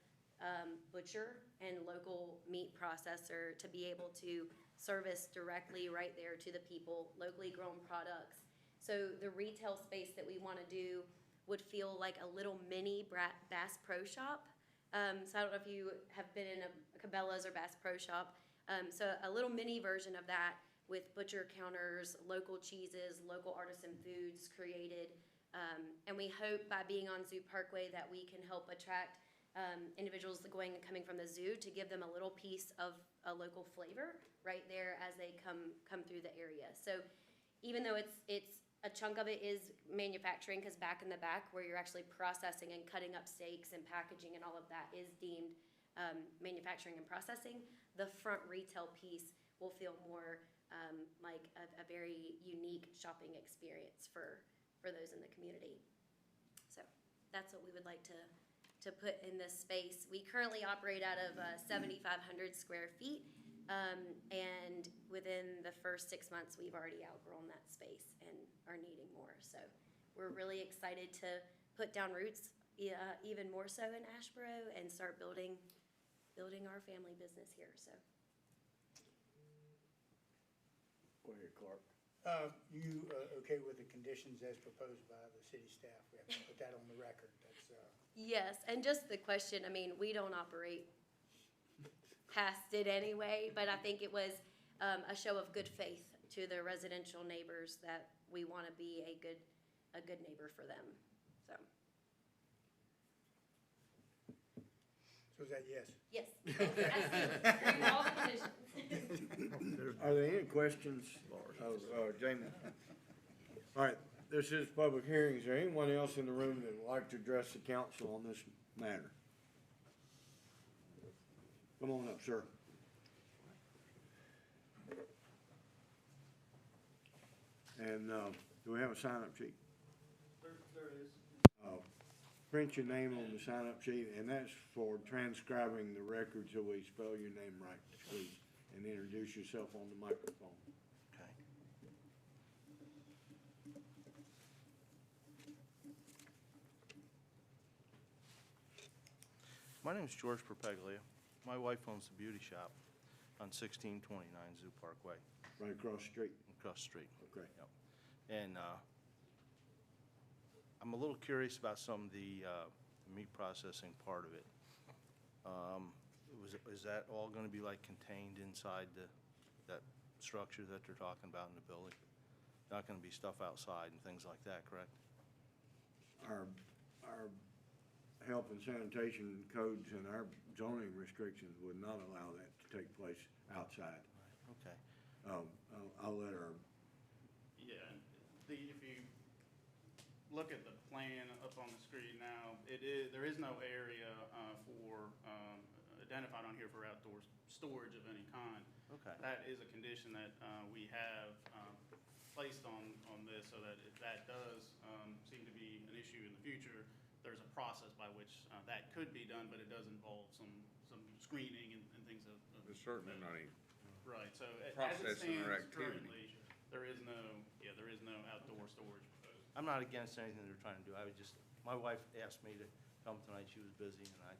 butcher and local meat processor to be able to service directly right there to the people, locally grown products. So the retail space that we want to do would feel like a little mini Bass Pro Shop. So I don't know if you have been in a Cabela's or Bass Pro Shop. So a little mini version of that with butcher counters, local cheeses, local artisan foods created. And we hope by being on Zoo Parkway that we can help attract individuals going and coming from the zoo to give them a little piece of a local flavor right there as they come through the area. So even though it's a chunk of it is manufacturing, because back in the back where you're actually processing and cutting up steaks and packaging and all of that is deemed manufacturing and processing, the front retail piece will feel more like a very unique shopping experience for those in the community. So that's what we would like to put in this space. We currently operate out of 7,500 square feet, and within the first 6 months, we've already outgrown that space and are needing more. So we're really excited to put down roots even more so in Asheboro and start building our family business here. So. Go ahead, Clark. You okay with the conditions as proposed by the city staff? We have to put that on the record. That's, Yes, and just the question, I mean, we don't operate past it anyway, but I think it was a show of good faith to the residential neighbors that we want to be a good neighbor for them, so. so is that yes? Yes. Agree with all the conditions. Are there any questions of Jamie? All right, this is public hearing. Is there anyone else in the room that would like to address the council on this matter? Come on up, sir. And do we have a sign-up sheet? There is. Print your name on the sign-up sheet, and that's for transcribing the record so we spell your name right, please, and introduce yourself on the microphone. Okay. My name is George Perpeglia. My wife owns the beauty shop on 1629 Zoo Parkway, Right across the street. across the street. Okay. Yep. And I'm a little curious about some of the meat processing part of it. Is that all going to be like contained inside that structure that they're talking about in the building? Not going to be stuff outside and things like that, correct? Our health and sanitation codes and our zoning restrictions would not allow that to take place outside. Okay. I'll let our, Yeah, look at the plan up on the screen now, there is no area identified on here for outdoor storage of any kind. Okay. That is a condition that we have placed on this, so that if that does seem to be an issue in the future, there's a process by which that could be done, but it does involve some screening and things of. There's certainly not any Right, so as it processing or stands activity. currently, there is no outdoor storage proposed. I'm not against anything they're trying to do. My wife asked me to come tonight. She was busy, and I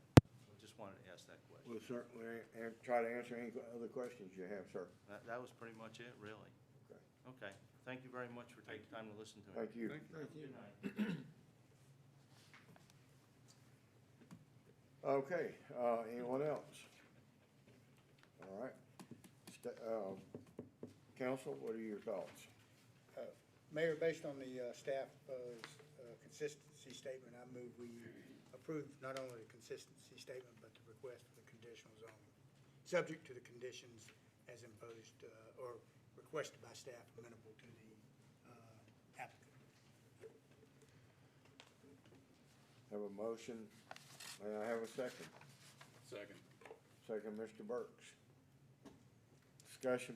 just wanted to ask that question. We'll certainly try to answer any other questions you have, sir. That was pretty much it, really. Okay. Okay, thank you very much for taking time to listen to me. Thank you. Thank you. Good night. Okay, anyone else? All right. Council, what are your thoughts? Mayor, based on the staff's consistency statement, I move we approve not only the consistency statement, but the request for the conditional zoning, subject to the conditions as imposed or requested by staff amenable to the applicant. Have a motion. May I have a second? Second. Second, Mr. Burks. Discussion?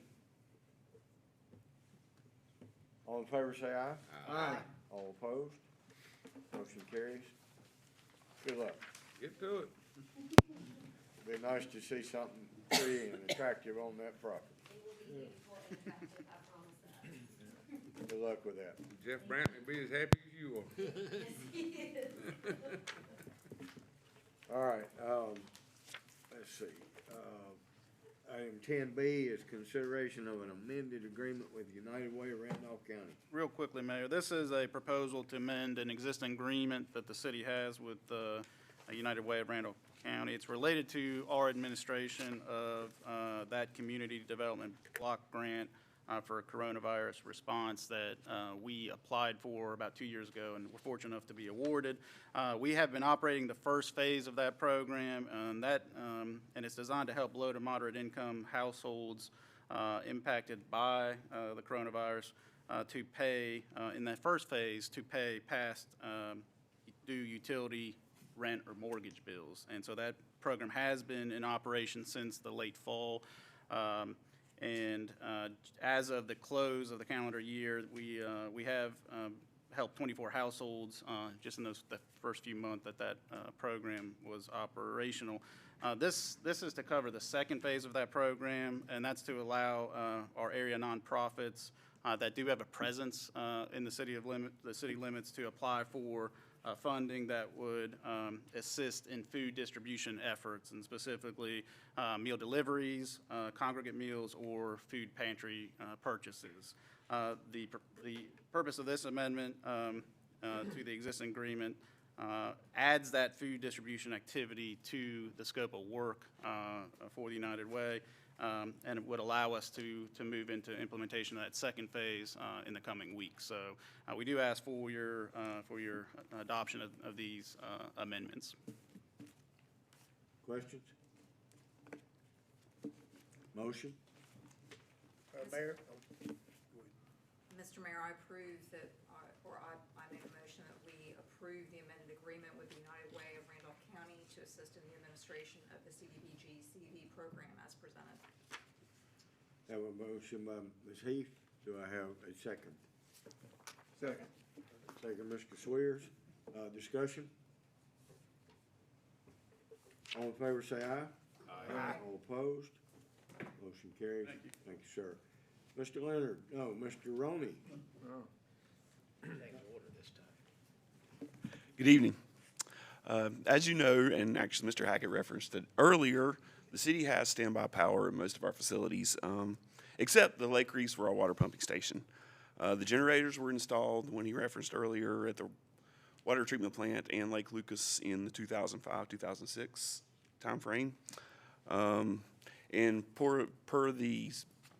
All in favor, say aye. Aye. All opposed? Motion carries. Good luck. Get to it. Be nice to see something pretty and attractive on that property. It will be beautiful and attractive, I promise that. Good luck with that. Jeff Brantley will be as happy as you are. Yes, he is. All right, let's see. Item 10B is consideration of an amended agreement with United Way of Randolph County. Real quickly, Mayor, this is a proposal to amend an existing agreement that the city has with United Way of Randolph County. It's related to our administration of that community development block grant for a coronavirus response that we applied for about 2 years ago and were fortunate enough to be awarded. We have been operating the first phase of that program, and it's designed to help low to moderate income households impacted by the coronavirus to pay, in that first phase, to pay past due utility, rent, or mortgage bills. And so that program has been in operation since the late fall. As of the close of the calendar year, we have helped 24 households just in the first few months that program was operational. This is to cover the second phase of that program, and that's to allow our area nonprofits that do have a presence in the city limits to apply for funding that would assist in food distribution efforts, and specifically meal deliveries, congregate meals, or food pantry purchases. The purpose of this amendment to the existing agreement adds that food distribution activity to the scope of work for the United Way, and it would allow us to move into implementation of that second phase in the coming weeks. So we do ask for your adoption of these amendments. Questions? Motion? Mayor? Mr. Mayor, I approve that, I make a motion that we approve the amended agreement with the United Way of Randolph County to assist in the administration of the CDBG-CV program as presented. Have a motion by Ms. Heath. Do I have a second? Second. Second, Mr. Swears. Discussion? All in favor, say aye. Aye. All opposed? Motion carries. Thank you. Thank you, sir. Mr. Leonard, no, Mr. Roney. Good evening. As you know, and actually Mr. Hackett referenced it earlier, the city has standby power in most of our facilities, except the Lake Reese Raw Water Pumping Station. The generators were installed, when he referenced earlier, at the water treatment plant and Lake Lucas in the 2005-2006 timeframe. And per the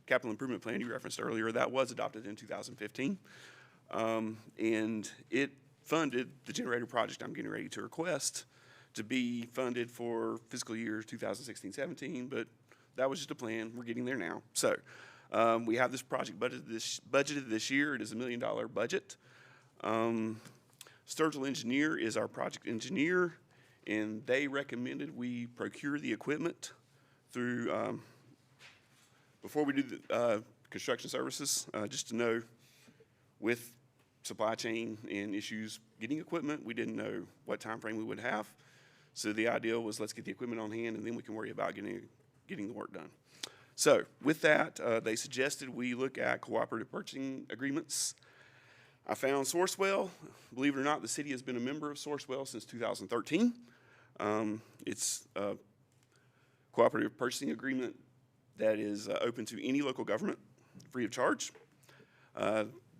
capital improvement plan you referenced earlier, that was adopted in 2015. And it funded the generator project I'm getting ready to request to be funded for fiscal year 2016-17, but that was just a plan. We're getting there now. So we have this project budgeted this year. It is $1 million budget. Sturgill Engineer is our project engineer, and they recommended we procure the equipment through, before we do the construction services, just to know with supply chain and issues getting equipment, we didn't know what time frame we would have. So the idea was, let's get the equipment on hand, and then we can worry about getting the work done. So with that, they suggested we look at cooperative purchasing agreements. I found Sourcewell. Believe it or not, the city has been a member of Sourcewell since 2013. It's a cooperative purchasing agreement that is open to any local government, free of charge.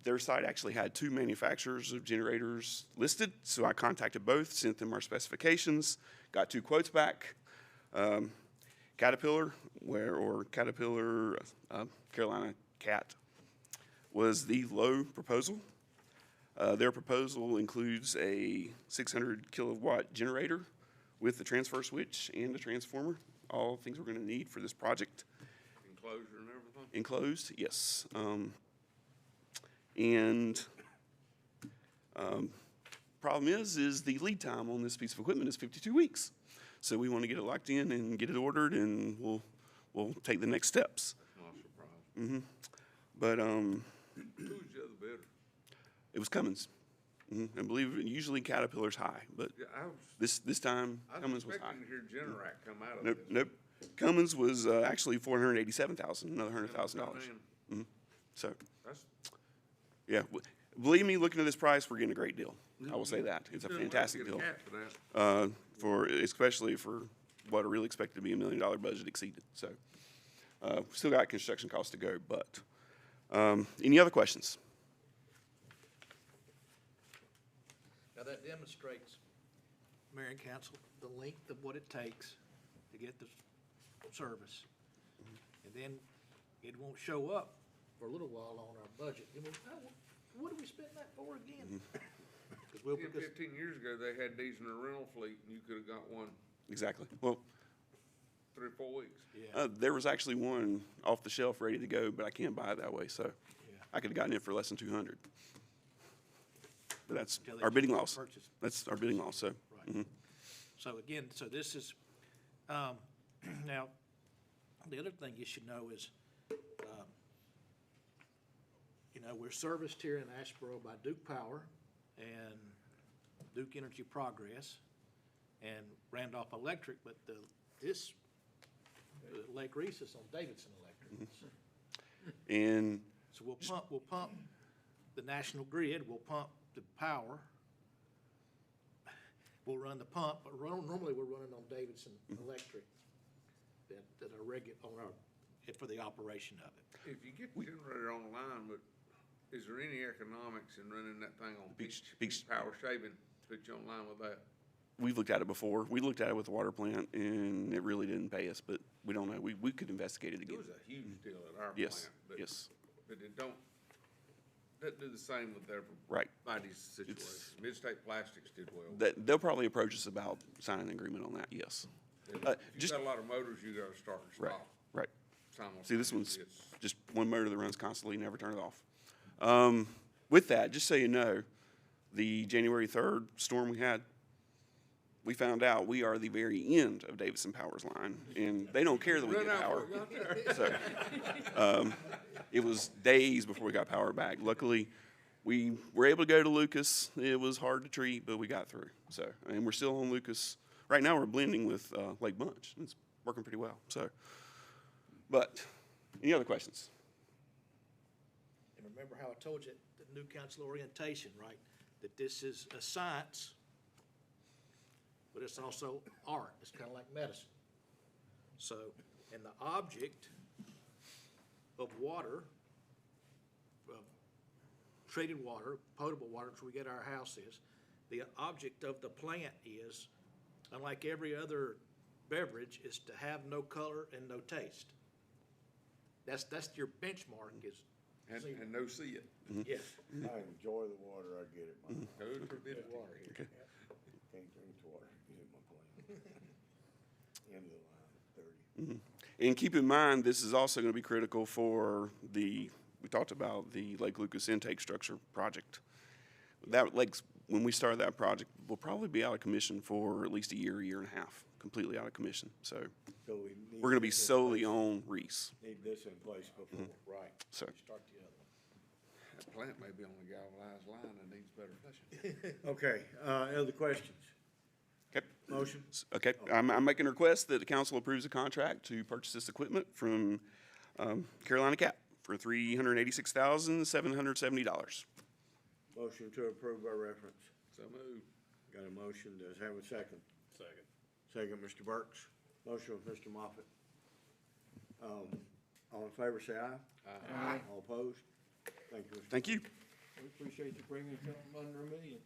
Their site actually had 2 manufacturers of generators listed, so I contacted both, sent them our specifications, got 2 quotes back. Caterpillar, Carolina Cat, was the low proposal. Their proposal includes a 600 kilowatt generator with the transfer switch and the transformer, all things we're going to need for this project. Enclosure and everything? Enclosed, yes. Problem is the lead time on this piece of equipment is 52 weeks. So we want to get it locked in and get it ordered, and we'll take the next steps. Not surprised. But Who's the other bidder? it was Cummins. And believe it, usually Caterpillar's high, but Yeah, I was this time Cummins was high. expecting to hear Generac come out of Nope, this. nope. Cummins was actually $487,000, another $100,000. Man, So, that's, yeah, believe me, looking at this price, we're getting a great deal. I will say that. It's a doing well to fantastic get a deal. cat for that. Especially for what I really expected to be $1 million budget exceeded. So, still got construction costs to go, but, any other questions? Now, that demonstrates, Mayor and Council, the length of what it takes to get the service. And then it won't show up for a little while on our budget. And what do we spend that for again? 'Cause 10, 15 years ago, they had these in a rental fleet, and you could have got one Exactly. Well, 3 or 4 weeks. there was actually one off the shelf ready to go, but I can't buy it that way, so I could have gotten it for less than 200. But that's Until they our bidding just laws. purchase. That's our bidding laws, so. Right. So again, so this is, now, the other thing you should know is, we're serviced here in Asheboro by Duke Power and Duke Energy Progress and Randolph Electric, but Lake Reese is on Davidson Electric. And So we'll pump the national grid, we'll pump the power. We'll run the pump, but normally we're running on Davidson Electric that are for the operation of it. If you get the generator online, but is there any economics in running that thing on Peach- peak power shaving, put you online with that? we've looked at it before. We looked at it with the water plant, and it really didn't pay us, but we don't know. We could investigate it It again. was a huge deal at our plant. Yes, but- yes. But it don't do the same with Right. everybody's situation. Mid-State Plastics did well. They'll probably approach us about signing an agreement on that, yes. If Uh, you just- got a lot of motors, you gotta start and Right, stop right. simultaneously. See, this one's It's- just one motor that runs constantly, never turn it off. With that, just so you know, the January 3rd storm we had, we found out we are the very end of Davidson Power's line, and they don't care that we Run get out power. before we got there. So, it was days before we got power back. Luckily, we were able to go to Lucas. It was hard to treat, but we got through. So, and we're still on Lucas. Right now, we're blending with Lake Bunch. It's working pretty well. So, but any other questions? And remember how I told you at the new council orientation, right? That this is a science, but it's also art. It's kind of like medicine. So, and the object of water, of treated water, potable water, which we get our house is, the object of the plant is, unlike every other beverage, is to have no color and no taste. That's your benchmark is. And no see it. Yeah. I enjoy the water, I get it, man. Code forbid. Water here. Can't drink the water, get in my plane. End of the line, 30. And keep in mind, this is also going to be critical for we talked about the Lake Lucas intake structure project. That lake's when we start that project, we'll probably be out of commission for at least a year and a half, completely out of commission. So So we need we're gonna be this in solely place- on Reese. Need this in place before. Right. So, Start the other. That plant may be on the galvanized line and needs better flushing. Okay, other questions? okay. Motion? Okay, I'm making a request that the council approves a contract to purchase this equipment from Carolina Cap for $386,770. Motion to approve by reference. So moved. Got a motion, does have a second? Second. Second, Mr. Burks. Motion with Mr. Moffett. All in favor, say aye. Aye. All opposed? Thank you, Mr. Thank you. We appreciate you bringing something under $1 million.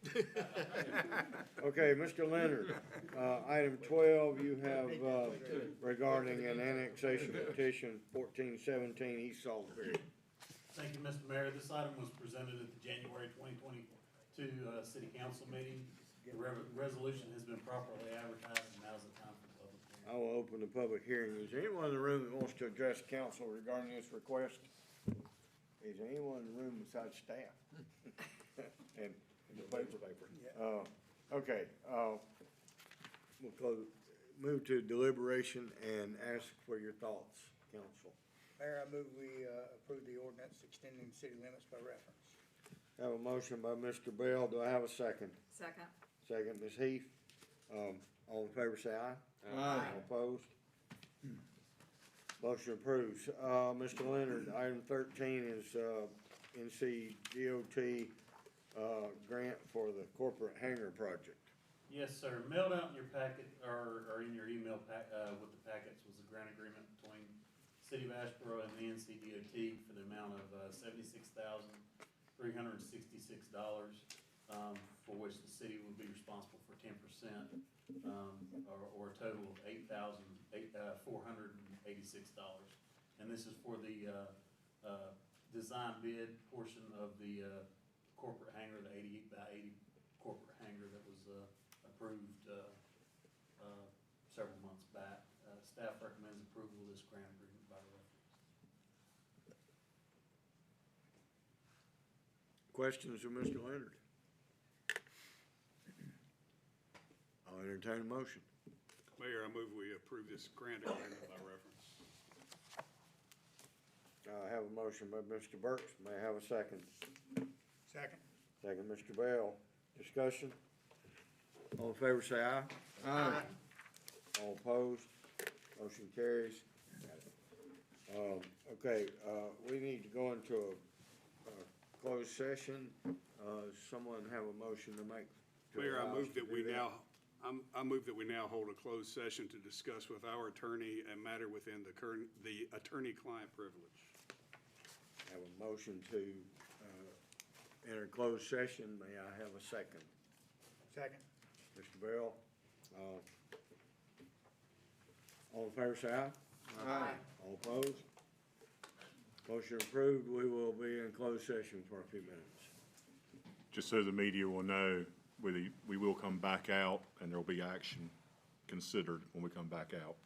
Okay, Mr. Leonard, item 12, you have, regarding an annexation petition 1417 East Salisbury. Thank you, Mr. Mayor. This item was presented at the January 2022 City Council meeting. The resolution has been properly advertised, and now's the time for public hearing. I will open the public hearing. Is there anyone in the room that wants to address council regarding this request? Is there anyone in the room besides staff? And the paper? Okay, we'll move to deliberation and ask for your thoughts, council. Mayor, I move we approve the ordinance extending city limits by reference. Have a motion by Mr. Bell. Do I have a second? Second. Second, Ms. Heath. All in favor, say aye. Aye. All opposed? Motion approves. Mr. Leonard, item 13 is NCDOT grant for the corporate hangar project. Yes, sir. Mailed out in your packet, or in your email with the packets, was a grant agreement between City of Asheboro and the NCDOT for the amount of $76,366, for which the city would be responsible for 10%, or a total of $8,486. And this is for the design bid portion of the corporate hangar, the 80 by 80 corporate hangar that was approved several months back. Staff recommends approval of this grant agreement by reference. Questions of Mr. Leonard? I'll entertain a motion. Mayor, I move we approve this grant agreement by reference. I have a motion by Mr. Burks. May I have a second? Second. Second, Mr. Bell. Discussion? All in favor, say aye. Aye. All opposed? Motion carries. Okay, we need to go into a closed session. Someone have a motion to make? Mayor, I allow us move to that do we now, I move that we now hold a closed session to discuss with our attorney a matter within the attorney-client privilege. Have a motion to enter closed session. May I have a second? Second. Mr. Bell? All in favor, say aye. Aye. All opposed? Motion approved. We will be in closed session for a few minutes. Just so the media will know, we will come back out and there will be action considered when we come back out.